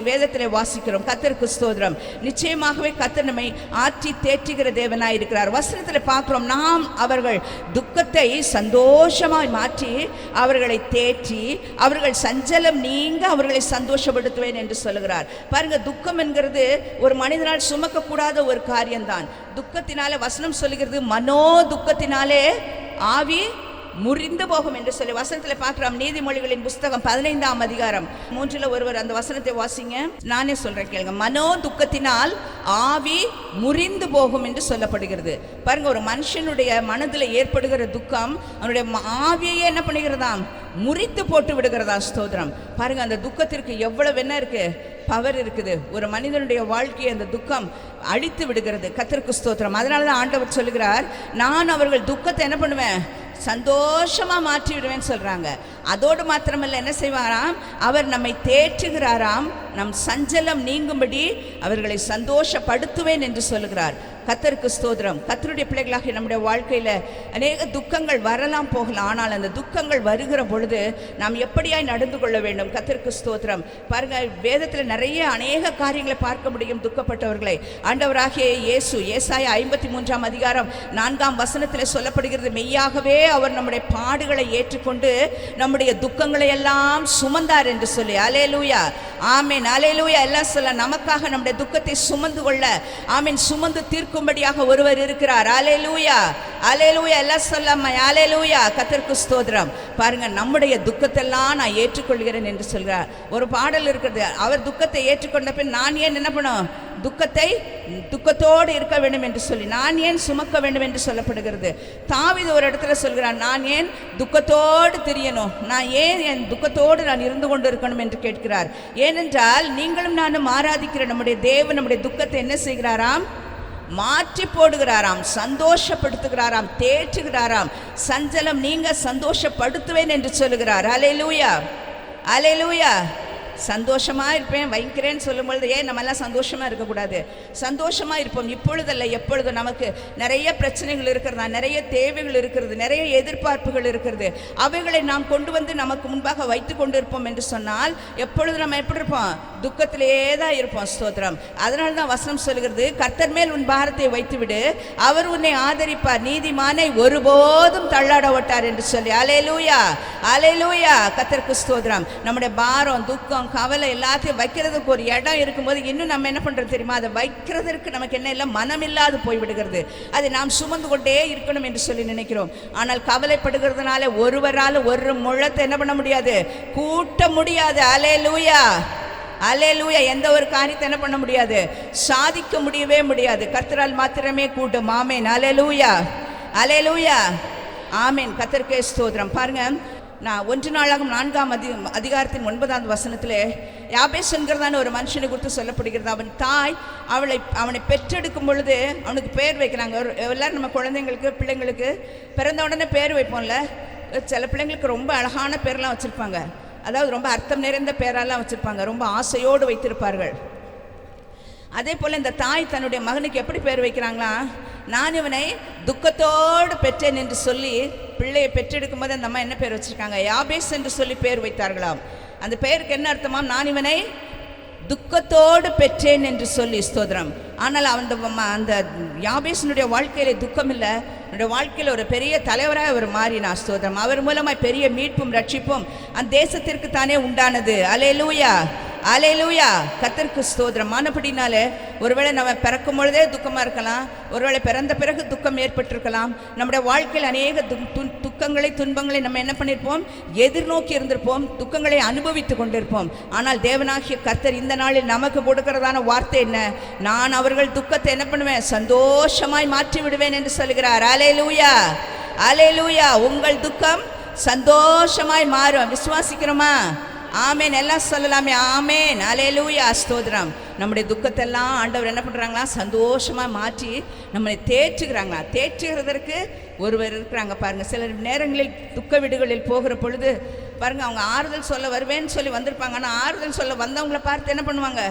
வேதத்திலே வாசிக்கிறோம். கர்த்தருக்கு ஸ்தோத்திரம். நிச்சயமாகவே கர்த்தர் நம்மை ஆற்றி தேற்றுகிற தேவனாய் இருக்கிறார். வசனத்தில் பார்க்கிறோம், நாம் அவர்கள் துக்கத்தை சந்தோஷமாய் மாற்றி அவர்களை தேற்றி அவர்கள் சஞ்சலம் நீங்க அவர்களை சந்தோஷப்படுத்துவேன் என்று சொல்லுகிறார். பாருங்க, துக்கம் என்கிறது ஒரு மனிதனால் சுமக்க கூடாத ஒரு காரியம்தான். துக்கத்தினாலே வசனம் சொல்லுகிறது, மனோ துக்கத்தினாலே ஆவி முறிந்து போகும் என்று சொல்லி வசனத்தில் பார்க்கிறோம். நீதிமொழிகளின் புஸ்தகம் 15ஆம் அதிகாரம் 3 ஒருவர் அந்த வசனத்தை வாசிங்க. நானே சொல்றேன் கேளுங்க. மனோ துக்கத்தினால் ஆவி முறிந்து போகும் என்று சொல்லப்படுகிறது. பாருங்க, ஒரு மனுஷனுடைய மனதில் ஏற்படுகிற துக்கம் அவனுடைய ஆவியையே என்ன பண்ணுகிறதாம், முறித்து போட்டு விடுகிறதா. ஸ்தோத்திரம். பாருங்க, அந்த துக்கத்திற்கு எவ்வளவு என்ன இருக்கு, பவர் இருக்குது. ஒரு மனிதனுடைய வாழ்க்கையை அந்த துக்கம் அழித்து விடுகிறது. கர்த்தருக்கு ஸ்தோத்திரம். அதனால தான் ஆண்டவர் சொல்லுகிறார், நான் அவர்கள் துக்கத்தை என்ன பண்ணுவேன், சந்தோஷமா மாற்றி விடுவேன்னு சொல்றாங்க. அதோடு மாத்திரமல்ல, என்ன செய்வாராம், அவர் நம்மை தேற்றுகிறாராம், நம் சஞ்சலம் நீங்கும்படி அவர்களை சந்தோஷப்படுத்துவேன் என்று சொல்லுகிறார். கர்த்தருக்கு ஸ்தோத்திரம். கர்த்தருடைய பிள்ளைகளாக நம்முடைய வாழ்க்கையில் அநேக துக்கங்கள் வரலாம் போகலாம். ஆனால் அந்த துக்கங்கள் வருகிற பொழுது நாம் எப்படியாய் நடந்து கொள்ள வேண்டும். கர்த்தருக்கு ஸ்தோத்திரம். பாருங்க, வேதத்தில் நிறைய அநேக காரியங்களை பார்க்க முடியும். துக்கப்பட்டவர்களை ஆண்டவராகிய இயேசு ஏசாயா 53ஆம் அதிகாரம் 4ஆம் வசனத்தில் சொல்லப்படுகிறது, மெய்யாகவே அவர் நம்முடைய பாடுகளை ஏற்றுக்கொண்டு நம்முடைய துக்கங்களை எல்லாம் சுமந்தார் என்று சொல்லி. அல்லேலூயா. ஆமேன். அல்லேலூயா. எல்லாம் சொல்ல, நமக்காக நம்முடைய துக்கத்தை சுமந்து கொள்ள, ஆமேன், சுமந்து தீர்க்கும்படியாக ஒருவர் இருக்கிறார். அல்லேலூயா. அல்லேலூயா. எல்லாம் சொல்லாம அல்லேலூயா. கர்த்தருக்கு ஸ்தோத்திரம். பாருங்க, நம்முடைய துக்கத்தெல்லாம் நான் ஏற்றுக்கொள்கிறேன் என்று சொல்கிறார். ஒரு பாடல் இருக்கிறது, அவர் துக்கத்தை ஏற்றுக்கொண்ட பின் நான் ஏன் என்ன பண்ணும், துக்கத்தோடு இருக்க வேண்டும் என்று சொல்லி, நான் ஏன் சுமக்க வேண்டும் என்று சொல்லப்படுகிறது. தாவீது ஒரு இடத்துல சொல்கிறான், நான் ஏன் துக்கத்தோடு திரியணும், நான் ஏன் என் துக்கத்தோடு நான் இருந்து கொண்டு இருக்கணும் என்று கேட்கிறார். ஏனென்றால் நீங்களும் நானும் ஆராதிக்கிற நம்முடைய தேவன் நம்முடைய துக்கத்தை என்ன செய்கிறாராம், மாற்றி போடுகிறாராம், சந்தோஷப்படுத்துகிறாராம், தேற்றுகிறாராம். சஞ்சலம் நீங்க சந்தோஷப்படுத்துவேன் என்று சொல்லுகிறார். அல்லேலூயா. அல்லேலூயா. சந்தோஷமா இருப்பேன் வைக்கிறேன்னு சொல்லும் பொழுது, ஏன் நம்ம எல்லாம் சந்தோஷமா இருக்கக்கூடாது, சந்தோஷமா இருப்போம். இப்பொழுதல்ல எப்பொழுதும். நமக்கு நிறைய பிரச்சனைகள் இருக்கிறதா, நிறைய தேவைகள் இருக்கிறது, நிறைய எதிர்பார்ப்புகள் இருக்கிறது. அவைகளை நாம் கொண்டு வந்து நமக்கு முன்பாக வைத்து கொண்டு இருப்போம் என்று சொன்னால் எப்பொழுது நம்ம எப்படி இருப்போம், துக்கத்திலேயே தான் இருப்போம். ஸ்தோத்திரம். அதனால தான் வசனம் சொல்கிறது, கர்த்தர் மேல் உன் பாரத்தை வைத்துவிடு, அவர் உன்னை ஆதரிப்பார், நீதிமானை ஒருபோதும் தள்ளாட விட்டார் என்று சொல்லி. அல்லேலூயா. அல்லேலூயா. கர்த்தருக்கு ஸ்தோத்திரம். நம்முடைய பாரம், துக்கம், கவலை எல்லாத்தையும் வைக்கிறதுக்கு ஒரு இடம் இருக்கும்போது இன்னும் நம்ம என்ன பண்றது தெரியுமா, அதை வைக்கிறதுக்கு நமக்கு என்ன இல்லை, மனம் இல்லாது போய்விடுகிறது. அதை நாம் சுமந்து கொண்டே இருக்கணும் என்று சொல்லி நினைக்கிறோம். ஆனால் கவலைப்படுகிறதுனால ஒருவரால் ஒரு முழத்தை என்ன பண்ண முடியாது, கூட்ட முடியாது. அல்லேலூயா. அல்லேலூயா. எந்த ஒரு காரியத்தை என்ன பண்ண முடியாது, சாதிக்க முடியவே முடியாது. கர்த்தரால் மாத்திரமே கூட்டும். ஆமேன். அல்லேலூயா. அல்லேலூயா. ஆமேன். கர்த்தருக்கே ஸ்தோத்திரம். பாருங்க, நான் 1 நாளாகும் 4ஆம் அதிகாரத்தின் 9ஆம் வசனத்தில் யாபேஸ் என்கிறதான ஒரு மனுஷனை குறித்து சொல்லப்படுகிறது. அவன் தாய் அவனை பெற்றெடுக்கும் பொழுது அவனுக்கு பேர் வைக்கிறாங்க. எல்லாரும் நம்ம குழந்தைங்களுக்கு, பிள்ளைங்களுக்கு பிறந்த உடனே பேர் வைப்போம்ல. சில பிள்ளைங்களுக்கு ரொம்ப அழகான பேர்லாம் வச்சுருப்பாங்க. அதாவது ரொம்ப அர்த்தம் நிறைந்த பேரெல்லாம் வச்சுருப்பாங்க, ரொம்ப ஆசையோடு வைத்திருப்பார்கள். அதே போல் இந்த தாய் தன்னுடைய மகனுக்கு எப்படி பேர் வைக்கிறாங்களா, நான் இவனை துக்கத்தோடு பெற்றேன் என்று சொல்லி பிள்ளையை பெற்றெடுக்கும் போது அந்த அம்மா என்ன பேர் வச்சுருக்காங்க, யாபேஸ் என்று சொல்லி பேர் வைத்தார்களாம். அந்த பெயருக்கு என்ன அர்த்தமாம், நான் இவனை துக்கத்தோடு பெற்றேன் என்று சொல்லி. ஸ்தோத்திரம். ஆனால் அந்த யாபேசனுடைய வாழ்க்கையிலே துக்கம் இல்லை, என்னுடைய வாழ்க்கையில் ஒரு பெரிய தலைவராக அவர் மாறினார். ஸ்தோத்திரம். அவர் மூலமாய் பெரிய மீட்பும் ரட்சிப்பும் அந்த தேசத்திற்கு தானே உண்டானது. அல்லேலூயா, அல்லேலூயா, கர்த்தருக்கு ஸ்தோத்திரம். ஆனபடினாலே ஒருவேளை நம்ம பிறக்கும் பொழுதே துக்கமாக இருக்கலாம், ஒருவேளை பிறந்த பிறகு துக்கம் ஏற்பட்டிருக்கலாம். நம்முடைய வாழ்க்கையில் அநேக துக்கங்களை துன்பங்களை நம்ம என்ன பண்ணியிருப்போம், எதிர்நோக்கி இருந்திருப்போம், துக்கங்களை அனுபவித்து கொண்டிருப்போம். ஆனால் தேவனாகிய கர்த்தர் இந்த நாளில் நமக்கு கொடுக்கிறதான வார்த்தை என்ன, நான் அவர்கள் துக்கத்தை என்ன பண்ணுவேன், சந்தோஷமாய் மாற்றி விடுவேன் என்று சொல்கிறார். அல்லேலூயா, அல்லேலூயா. உங்கள் துக்கம் சந்தோஷமாய் மாறும். விசுவாசிக்கிறோமா? ஆமேன். எல்லாம் சொல்லலாமே. ஆமேன். அல்லேலூயா, ஸ்தோத்திரம். நம்முடைய துக்கத்தெல்லாம் ஆண்டவர் என்ன பண்ணுறாங்களா, சந்தோஷமாக மாற்றி நம்மளை தேற்றுகிறாங்களா. தேற்றுகிறதற்கு ஒருவர் இருக்கிறாங்க பாருங்கள். சில நேரங்களில் துக்க வீடுகளில் போகிற பொழுது பாருங்கள், அவங்க ஆறுதல் சொல்ல வருவேன்னு சொல்லி வந்திருப்பாங்க. ஆனால் ஆறுதல் சொல்ல வந்தவங்களை பார்த்து என்ன பண்ணுவாங்க,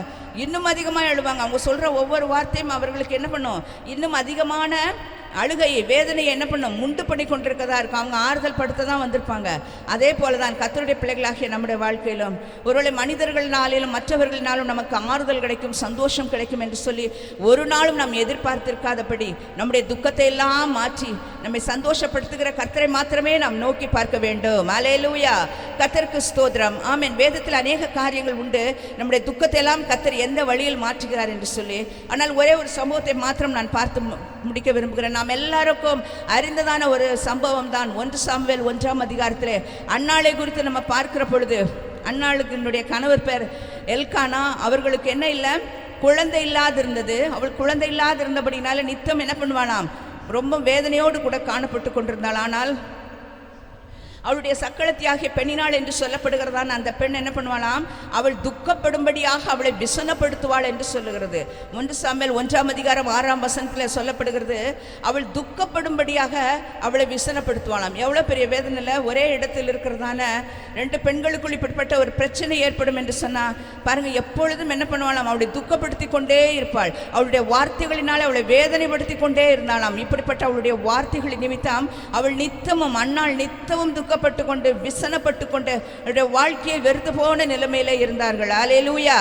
இன்னும் அதிகமாக எழுவாங்க. அவங்க சொல்கிற ஒவ்வொரு வார்த்தையும் அவர்களுக்கு என்ன பண்ணும், இன்னும் அதிகமான அழுகையை வேதனையை என்ன பண்ணும், முண்டு பண்ணி கொண்டிருக்கதா இருக்கும். அவங்க ஆறுதல் படுத்த தான் வந்திருப்பாங்க. அதே போல தான் கர்த்தருடைய பிள்ளைகளாகிய நம்முடைய வாழ்க்கையிலும் ஒருவேளை மனிதர்களாலும் மற்றவர்களினாலும் நமக்கு ஆறுதல் கிடைக்கும், சந்தோஷம் கிடைக்கும் என்று சொல்லி ஒரு நாளும் நாம் எதிர்பார்த்திருக்காதபடி நம்முடைய துக்கத்தை எல்லாம் மாற்றி நம்மை சந்தோஷப்படுத்துகிற கர்த்தரை மாத்திரமே நாம் நோக்கி பார்க்க வேண்டும். அல்லேலூயா, கர்த்தருக்கு ஸ்தோத்திரம். ஆமென். வேதத்தில் அநேக காரியங்கள் உண்டு, நம்முடைய துக்கத்தை எல்லாம் கர்த்தர் எந்த வழியில் மாற்றுகிறார் என்று சொல்லி. ஆனால் ஒரே ஒரு சம்பவத்தை மாத்திரம் நான் பார்த்து முடிக்க விரும்புகிறேன். நாம் எல்லாருக்கும் அறிந்ததான ஒரு சம்பவம் தான் 1 சாமுவேல் 1ஆம் அதிகாரத்திலே அன்னாளை குறித்து நம்ம பார்க்கிற பொழுது, அன்னாளுக்கு கணவர் பேர் எல்கானா. அவர்களுக்கு என்ன இல்லை, குழந்தை இல்லாதிருந்தது. அவள் குழந்தை இல்லாதிருந்தபடினால நித்தம் என்ன பண்ணுவானாம், ரொம்ப வேதனையோடு கூட காணப்பட்டு கொண்டிருந்தாள். ஆனால் அவளுடைய சக்களத்தியாகிய பெண்ணினாள் என்று சொல்லப்படுகிறதான அந்த பெண் என்ன பண்ணுவாளாம், அவள் துக்கப்படும்படியாக அவளை விசனப்படுத்துவாள் என்று சொல்லுகிறது. 1 சாமுவேல் 1ஆம் அதிகாரம் 6ஆம் வசனத்தில் சொல்லப்படுகிறது, அவள் துக்கப்படும்படியாக அவளை விசனப்படுத்துவாளாம். எவ்வளோ பெரிய வேதனையில் ஒரே இடத்தில் இருக்கிறதான 2 பெண்களுக்குள் இப்படிப்பட்ட ஒரு பிரச்சனை ஏற்படும் என்று சொன்னால் பாருங்கள், எப்பொழுதும் என்ன பண்ணுவாளாம், அவளை துக்கப்படுத்தி கொண்டே இருப்பாள். அவளுடைய வார்த்தைகளினால் அவளை வேதனைப்படுத்தி கொண்டே இருந்தாளாம். இப்படிப்பட்ட அவளுடைய வார்த்தைகளின் நிமித்தம் அவள் நித்தமும் அன்னாள் நித்தமும் துக்கப்பட்டு கொண்டு விசனப்பட்டு கொண்டு அவருடைய வாழ்க்கையை வெறுத்து போன நிலைமையில இருந்தார்கள். அல்லேலூயா,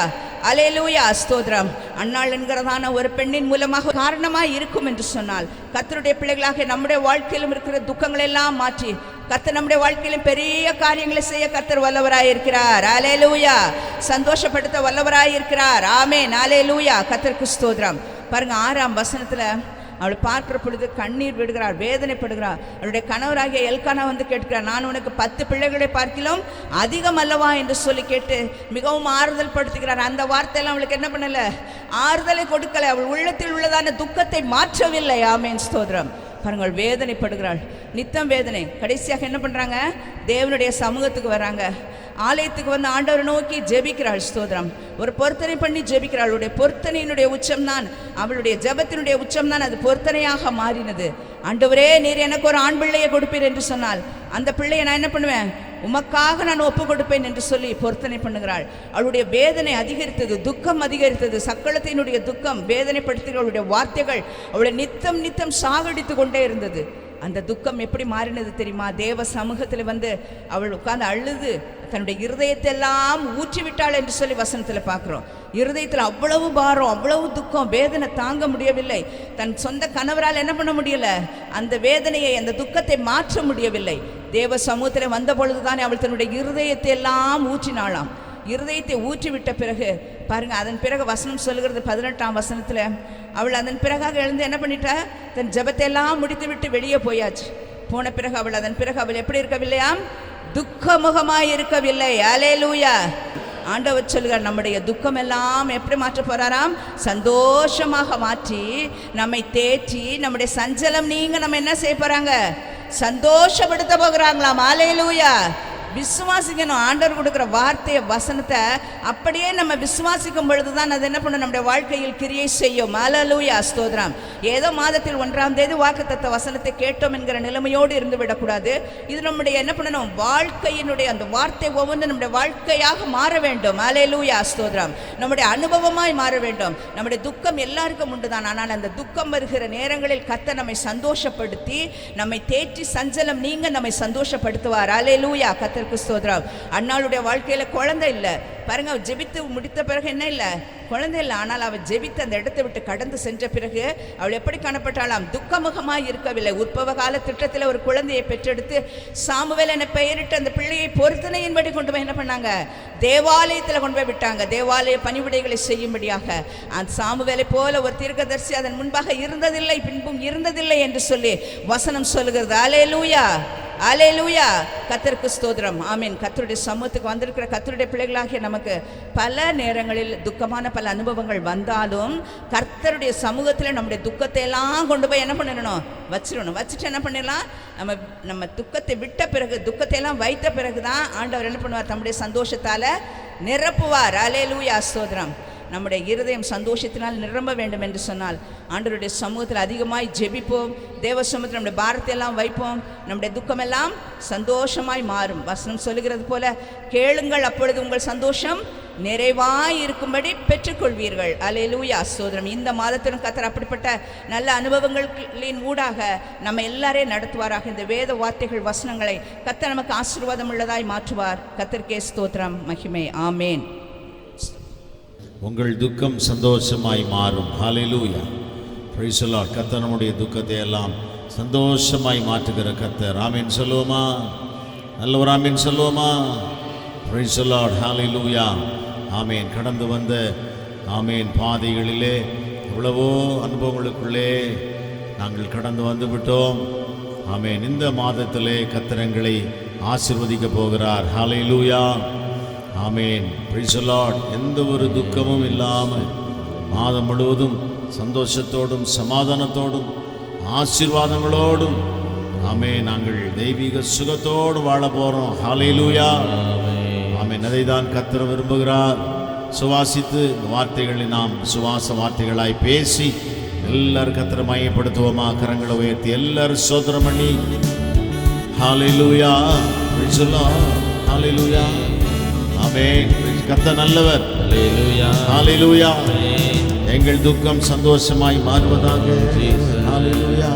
அல்லேலூயா, ஸ்தோத்திரம். அன்னாள் என்கிறதான ஒரு பெண்ணின் மூலமாக காரணமாய் இருக்கும் என்று சொன்னால், கர்த்தருடைய பிள்ளைகளாக நம்முடைய வாழ்க்கையிலும் இருக்கிற துக்கங்களை எல்லாம் மாற்றி கர்த்தர் நம்முடைய வாழ்க்கையிலும் பெரிய காரியங்களை செய்ய கர்த்தர் வல்லவராயிருக்கிறார். அல்லேலூயா, சந்தோஷப்படுத்த வல்லவராயிருக்கிறார். ஆமென். அல்லேலூயா, கர்த்தருக்கு ஸ்தோத்திரம். பாருங்க, 6ஆம் வசனத்துல அவளை பார்க்கிற பொழுது கண்ணீர் விடுகிறாள், வேதனைப்படுகிறாள். அவளுடைய கணவராகிய எல்கானா வந்து கேட்கிறார், நான் உனக்கு 10 பிள்ளைகளை பார்க்கிலும் அதிகம் அல்லவா என்று சொல்லி கேட்டு மிகவும் ஆறுதல் படுத்துகிறார். அந்த வார்த்தையெல்லாம் அவளுக்கு என்ன பண்ணல, ஆறுதலை கொடுக்கல. அவள் உள்ளத்தில் உள்ளதான துக்கத்தை மாற்றவில்லை. ஆமென், ஸ்தோத்திரம். பாருங்கள், வேதனைப்படுகிறாள், நித்தம் வேதனை. கடைசியாக என்ன பண்ணுறாங்க, தேவனுடைய சமூகத்துக்கு வராங்க. ஆலயத்துக்கு வந்து ஆண்டவரை நோக்கி ஜெபிக்கிறாள். ஸ்தோத்திரம். ஒரு பொருத்தனை பண்ணி ஜெபிக்கிறாள். அவளுடைய பொருத்தனையினுடைய உச்சம்தான், அவளுடைய ஜெபத்தினுடைய உச்சம்தான் அது பொருத்தனையாக மாறினது. ஆண்டவரே, நீர் எனக்கு ஒரு ஆண் பிள்ளையை கொடுப்பீர் என்று சொன்னால் அந்த பிள்ளையை நான் என்ன பண்ணுவேன், உமக்காக நான் ஒப்பு கொடுப்பேன் என்று சொல்லி பொருத்தனை பண்ணுகிறாள். அவளுடைய வேதனை அதிகரித்தது, துக்கம் அதிகரித்தது. சக்களத்தினுடைய துக்கம், வேதனைப்படுத்துகிற அவளுடைய வார்த்தைகள் அவளை நித்தம் நித்தம் சாகடித்து கொண்டே இருந்தது. அந்த துக்கம் எப்படி மாறினது தெரியுமா, தேவ சமூகத்தில் வந்து அவள் உட்கார்ந்து அழுது தன்னுடைய இருதயத்தை எல்லாம் ஊற்றி விட்டாள் என்று சொல்லி வசனத்தில் பார்க்குறோம். இருதயத்தில் அவ்வளவு பாரம், அவ்வளவு துக்கம், வேதனை தாங்க முடியவில்லை. தன் சொந்த கணவரால் என்ன பண்ண முடியல, அந்த வேதனையை அந்த துக்கத்தை மாற்ற முடியவில்லை. தேவ சமூகத்தில் வந்த பொழுதுதானே அவள் தன்னுடைய இருதயத்தை எல்லாம் ஊற்றினாளாம். இருதயத்தை ஊற்றிவிட்ட பிறகு பாருங்க, அதன் பிறகு வசனம் சொல்லுகிறது 18ஆம் வசனத்தில், அவள் அதன் பிறகாக எழுந்து என்ன பண்ணிட்டா, தன் ஜெபத்தை எல்லாம் முடித்து விட்டு வெளியே போயாச்சு. போன பிறகு அதன் பிறகு அவள் எப்படி இருக்கவில்லையாம், துக்கமுகமாய் இருக்கவில்லை. அல்லேலூயா. ஆண்டவர் சொல்லுகிறார், நம்முடைய துக்கம் எல்லாம் எப்படி மாற்ற போறாராம், சந்தோஷமாக மாற்றி நம்மை தேற்றி நம்முடைய சஞ்சலம் நீங்க நம்ம என்ன செய்ய போறாங்க, சந்தோஷப்படுத்த போகிறாங்களாம். அல்லேலூயா. விசுவாசிக்கணும். ஆண்டவர் கொடுக்குற வார்த்தையை, வசனத்தை அப்படியே நம்ம விசுவாசிக்கும் பொழுது தான் அது என்ன பண்ணும், நம்முடைய வாழ்க்கையில் கிரியை செய்யும். ஹல்லேலூயா, ஸ்தோத்திரம். ஏதோ மாதத்தில் 1ஆம் தேதி வாக்குத்தத்த வசனத்தை கேட்டோம் என்கிற நிலைமையோடு இருந்து விடக்கூடாது. இது நம்முடைய என்ன பண்ணணும், வாழ்க்கையினுடைய அந்த வார்த்தை ஒவ்வொன்றும் நம்முடைய வாழ்க்கையாக மாற வேண்டும். ஹல்லேலூயா, ஸ்தோத்திரம். நம்முடைய அனுபவமாய் மாற வேண்டும். நம்முடைய துக்கம் எல்லாருக்கும் உண்டுதான். ஆனால் அந்த துக்கம் வருகிற நேரங்களில் கர்த்தர் நம்மை சந்தோஷப்படுத்தி, நம்மை தேற்றி சஞ்சலம் நீங்க நம்மை சந்தோஷப்படுத்துவார். ஹல்லேலூயா, கர்த்தருக்கு ஸ்தோத்திரம். அன்னாளுடைய வாழ்க்கையில குழந்தை இல்லை பாருங்க. அவள் ஜெபித்து முடித்த பிறகு என்ன இல்லை, குழந்தை இல்லை. ஆனால் அவள் ஜெபித்து அந்த இடத்தை விட்டு கடந்து சென்ற பிறகு அவள் எப்படி காணப்பட்டாலாம், துக்கமுகமாய் இருக்கவில்லை. உற்பவ கால திட்டத்தில் ஒரு குழந்தையை பெற்றெடுத்து சாமுவேல் என பெயரிட்டு அந்த பிள்ளையை பொருத்தனையின்படி கொண்டு போய் என்ன பண்ணாங்க, தேவாலயத்தில் கொண்டு போய் விட்டாங்க. தேவாலய பணிவிடைகளை செய்யும்படியாக. அந்த சாமுவேலை போல ஒரு தீர்க்கதரிசி அதன் முன்பாக இருந்ததில்லை, பின்பும் இருந்ததில்லை என்று சொல்லி வசனம் சொல்லுகிறது. ஹல்லேலூயா, ஹல்லேலூயா, கர்த்தருக்கு ஸ்தோத்திரம். ஆமீன். கர்த்தருடைய சமூகத்துக்கு வந்திருக்கிற கர்த்தருடைய பிள்ளைகளாகிய நமக்கு பல நேரங்களில் துக்கமான பல அனுபவங்கள் வந்தாலும் கர்த்தருடைய சமூகத்தில் நம்முடைய துக்கத்தை எல்லாம் கொண்டு போய் என்ன பண்ணிடணும், வச்சிடணும். வச்சுட்டு என்ன பண்ணிடலாம், நம்ம துக்கத்தை விட்ட பிறகு, துக்கத்தை எல்லாம் வைத்த பிறகு தான் ஆண்டவர் என்ன பண்ணுவார், தம்முடைய சந்தோஷத்தால் நிரப்புவார். ஹல்லேலூயா, ஸ்தோத்திரம். நம்முடைய இருதயம் சந்தோஷத்தினால் நிரம்ப வேண்டும் என்று சொன்னால் ஆண்டவருடைய சமூகத்தில் அதிகமாய் ஜெபிப்போம். தேவ சமூகத்தில் நம்முடைய பாரத்தை எல்லாம் வைப்போம். நம்முடைய துக்கமெல்லாம் சந்தோஷமாய் மாறும். வசனம் சொல்லுகிறது போல, கேளுங்கள் அப்பொழுது உங்கள் சந்தோஷம் நிறைவாய் இருக்கும்படி பெற்றுக்கொள்வீர்கள். ஹல்லேலூயா, ஸ்தோத்திரம். இந்த மாதத்திலும் கர்த்தர் அப்படிப்பட்ட நல்ல அனுபவங்களின் ஊடாக நம்ம எல்லாரையும் நடத்துவாராக. இந்த வேத வார்த்தைகள், வசனங்களை கர்த்தர் நமக்கு ஆசீர்வாதம் உள்ளதாய் மாற்றுவார். கர்த்தருக்கே ஸ்தோத்திரம், மகிமை. ஆமேன். உங்கள் துக்கம் சந்தோஷமாய் மாறும். ஹல்லேலூயா, பிரைஸ் தி லார்ட். கர்த்தர் நம்முடைய துக்கத்தை எல்லாம் சந்தோஷமாய் மாற்றுகிற கர்த்தர். ஆமீன் சொல்லுவோமா? நல்ல ஒரு ஆமீன் சொல்லுவோமா? பிரைஸ் தி லார்ட், ஹல்லேலூயா, ஆமீன். கடந்து வந்த ஆமீன் பாதைகளிலே எவ்வளவோ அனுபவங்களுக்குள்ளே நாங்கள் கடந்து வந்து விட்டோம். ஆமீன். இந்த மாதத்திலே கர்த்தர் எங்களை ஆசீர்வதிக்க போகிறார். Hallelujah, amen. Praise the lord. எந்த ஒரு துக்கமும் இல்லாமல் மாதம் முழுவதும் சந்தோஷத்தோடும் சமாதானத்தோடும் ஆசீர்வாதங்களோடும் ஆமேன் நாங்கள் தெய்வீக சுகத்தோடு வாழ போகிறோம். ஹல்லேலூயா, ஆமேன். அதை தான் கர்த்தர் விரும்புகிறார். சுவாசித்து இந்த வார்த்தைகளை நாம் சுவாச வார்த்தைகளாய் பேசி எல்லாரும் கர்த்தரை மையப்படுத்துவோமா? கரங்களை உயர்த்தி எல்லாரும் ஸ்தோத்திரம் பண்ணி ஹல்லேலூயா, பிரைஸ் தி லார்ட், ஹல்லேலூயா, ஆமென். கர்த்தர் நல்லவர். ஹல்லேலூயா, ஹல்லேலூயா. எங்கள் துக்கம் சந்தோஷமாய் மாறுவதாக. ஹல்லேலூயா,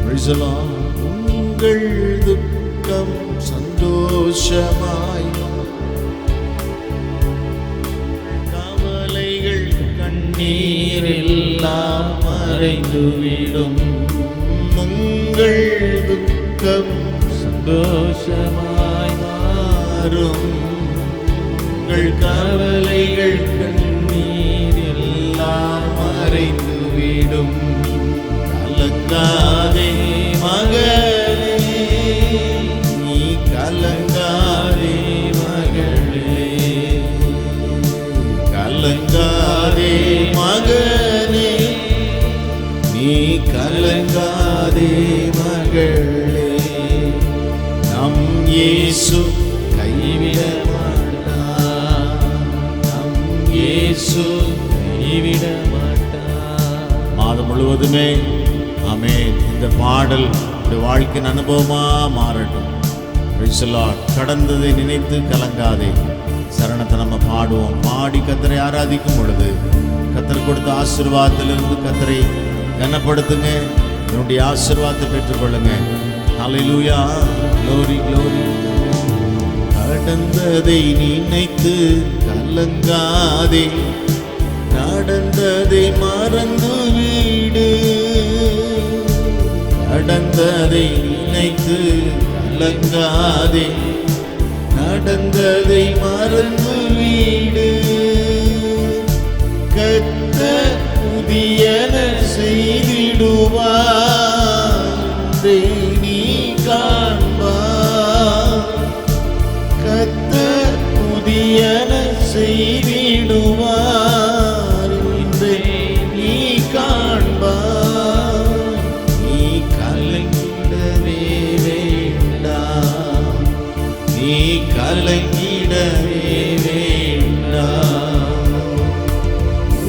பிரைஸ் தி லார்ட். உங்கள் துக்கம் சந்தோஷமாய், கவலைகள் கண்ணீர் எல்லாம் மறைந்துவிடும். உங்கள் துக்கம் சந்தோஷமாய் மாறும். உங்கள் கவலைகள் கண்ணீர் எல்லாம் மறைந்துவிடும். கலங்காதே மகளே, நீ கலங்காதே மகளே, கலங்காதே மகனே, நீ கலங்காதே மகளே. நம் இயேசு கைவிட மாட்டார், நம் இயேசு கைவிட மாட்டார். மாதம் முழுவதுமே ஆமென் இந்த பாடல் இந்த வாழ்க்கையின் அனுபவமா மாறட்டும். Price the Lord. கடந்ததை நினைத்து கலங்காதே சரணத்தை நம்ம பாடுவோம். பாடி கர்த்தரை ஆராதிக்கும் பொழுது கர்த்தர் கொடுத்த ஆசீர்வாதத்திலிருந்து கர்த்தரை கனப்படுத்துங்க. என்னுடைய ஆசீர்வாதத்தை பெற்றுக்கொள்ளுங்க. ஹல்லேலூயா, க்ளோரி க்ளோரி. கடந்ததை நினைத்து கலங்காதே, நடந்ததை மறந்து வீடு. கடந்ததை நினைத்து கலங்காதே, நடந்ததை மறந்து வீடு. கர்த்தர் புதியன செய்திடுவார், நீ காண்பார். கர்த்தர் புதியன செய்திடுவார், நீ காண்பார். நீ கலங்கிடவே வேண்டாம், கலங்கிடவே வேண்டாம்.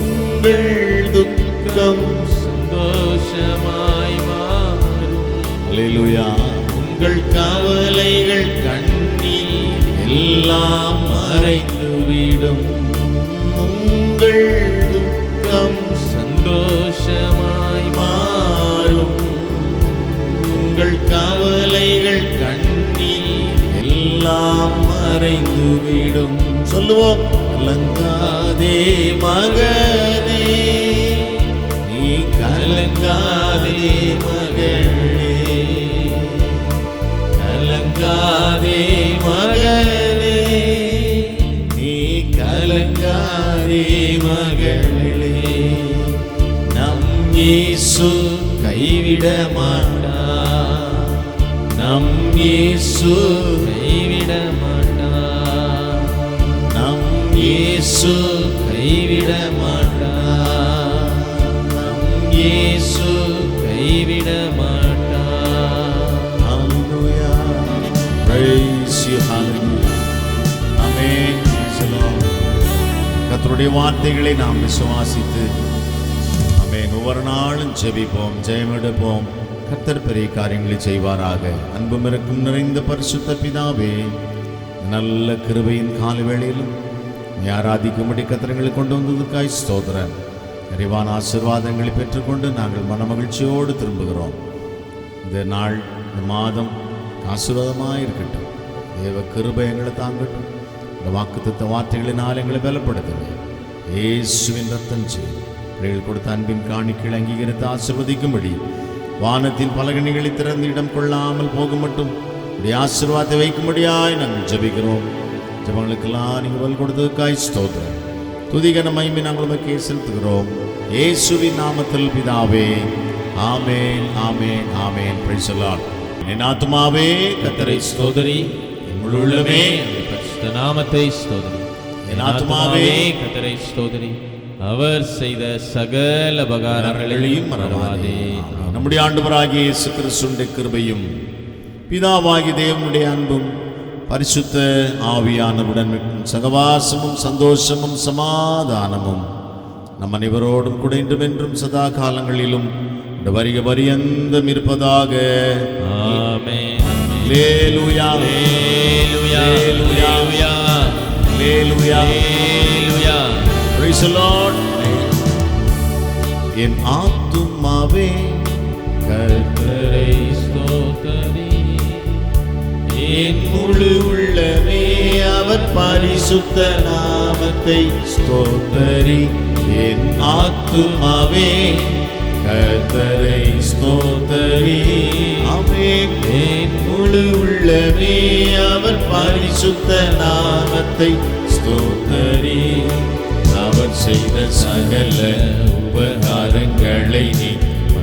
உங்கள் துக்கம் சந்தோஷமாய் மாறும். அல்லேலூயா. உங்கள் கவலைகள் கண்ணீர் எல்லாம் மறைந்துவிடும். உங்கள் துக்கம் சந்தோஷமாய் மாறும். உங்கள் கவலைகள் கண்ணீர் எல்லாம் மறைந்துவிடும். சொல்லுவோம். கலங்காதே மகனே, நீ கலங்காதே மகளே, கலங்காதே மகளே, நீ கலங்காதே மகளே. நம் இயேசு கைவிட மாட்டார். நம் இயேசு கைவிட மாட்டார். நம் இயேசு கைவிட மாட்டார். நம் இயேசு கைவிட மாட்டார். Hallelujah. Praise you. Hallelujah. Amen. Praise the Lord. கர்த்தருடைய வார்த்தைகளை நாம் விசுவாசித்து ஆமென் ஒவ்வொரு நாளும் ஜெபிப்போம், ஜெயமெடுப்போம். கர்த்தர் பெரிய காரியங்களை செய்வாராக. அன்பும் இரக்கம் நிறைந்த பரிசுத்த பிதாவே, நல்ல கிருபையின் கால வேளையிலும் நீ ஆராதிக்கும்படி கர்த்தர்களை கொண்டு வந்ததுக்காய் ஸ்தோத்திரம். நிறைவான ஆசீர்வாதங்களை பெற்றுக்கொண்டு நாங்கள் மனமகிழ்ச்சியோடு திரும்புகிறோம். இந்த நாள், இந்த மாதம் ஆசீர்வாதமாக இருக்கட்டும். தேவ கிருபை எங்களை தாங்கட்டும். இந்த வாக்குத்தத்த வார்த்தைகளினால் எங்களை பலப்படுத்துங்க. இயேசுவின் ரத்தம் செய்யும் பிள்ளைகள் கொடுத்த அன்பின் காணிக்கைகள் அங்கீகரித்து ஆசீர்வதிக்கும்படி வானத்தின் பலகணிகளை திறந்து இடம் கொள்ளாமல் போக மட்டும் இப்படி ஆசீர்வாதத்தை வைக்கும்படியாய் நாங்கள் ஜெபிக்கிறோம். ஜெபங்களுக்கெல்லாம் நீங்கள் பதில் கொடுத்ததுக்காய் ஸ்தோத்திரம். துதிகன மகிமை நாங்கள் உமக்கே செலுத்துகிறோம். இயேசுவின் நாமத்தில் பிதாவே. ஆமென், ஆமென், ஆமென். Praise the Lord. என் ஆத்துமாவே கர்த்தரை ஸ்தோத்திரி. என் முழு உள்ளமே பரிசுத்த நாமத்தை ஸ்தோத்திரி. என் ஆத்துமாவே கர்த்தரை ஸ்தோத்திரி. அவர் செய்த சகல உபகாரங்களையும் மறவாதே. நம்முடைய ஆண்டவராகிய இயேசு கிறிஸ்துவின் கிருபையும் பிதாவாகிய தேவனுடைய அன்பும் பரிசுத்த ஆவியானவருடன் சகவாசமும் சந்தோஷமும் சமாதானமும் நம் அனைவரோடும் கூட இன்றும் என்றும் சதா காலங்களிலும் வருக பரியந்தம் இருப்பதாக. ஆமென். அல்லேலூயா, அல்லேலூயா, அல்லேலூயா, அல்லேலூயா, அல்லேலூயா. Praise the Lord. என் ஆத்துமாவே கர்த்தரை ஸ்தோத்திரி. என் முழு உள்ளமே அவர் பரிசுத்த நாமத்தை ஸ்தோத்தரி. என் ஆத்துமாவே கர்த்தரை ஸ்தோத்தரி. ஆமென். என் முழு உள்ளமே அவர் பரிசுத்த நாமத்தை ஸ்தோத்தரி. அவர் செய்த சகல உபகாரங்களை நீ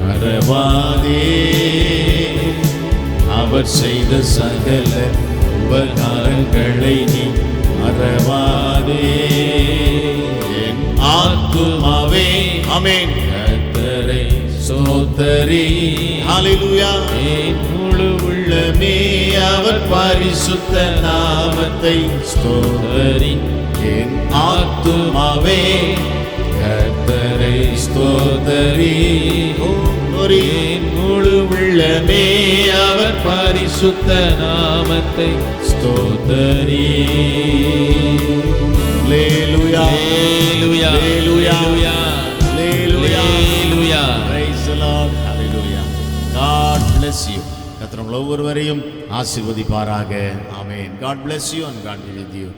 மறவாதே. அவர் செய்த சகல உபகாரங்களை நீ மறவாதே. என் ஆத்துமாவே ஆமென் கர்த்தரை ஸ்தோத்தரி. ஹல்லேலூயா. என் முழு உள்ளமே அவர் பரிசுத்த நாமத்தை ஸ்தோத்தரி. என் ஆத்துமாவே கர்த்தரை ஸ்தோத்தரி. என் முழு உள்ளமே அவர் பரிசுத்த நாமத்தை ஸ்தோத்தரி. அல்லேலூயா, அல்லேலூயா, அல்லேலூயா, அல்லேலூயா, அல்லேலூயா. Praise the Lord. Hallelujah. God bless you. கர்த்தர் உங்கள் ஒவ்வொருவரையும் ஆசீர்வதிப்பாராக. ஆமென். God bless you and God be with you.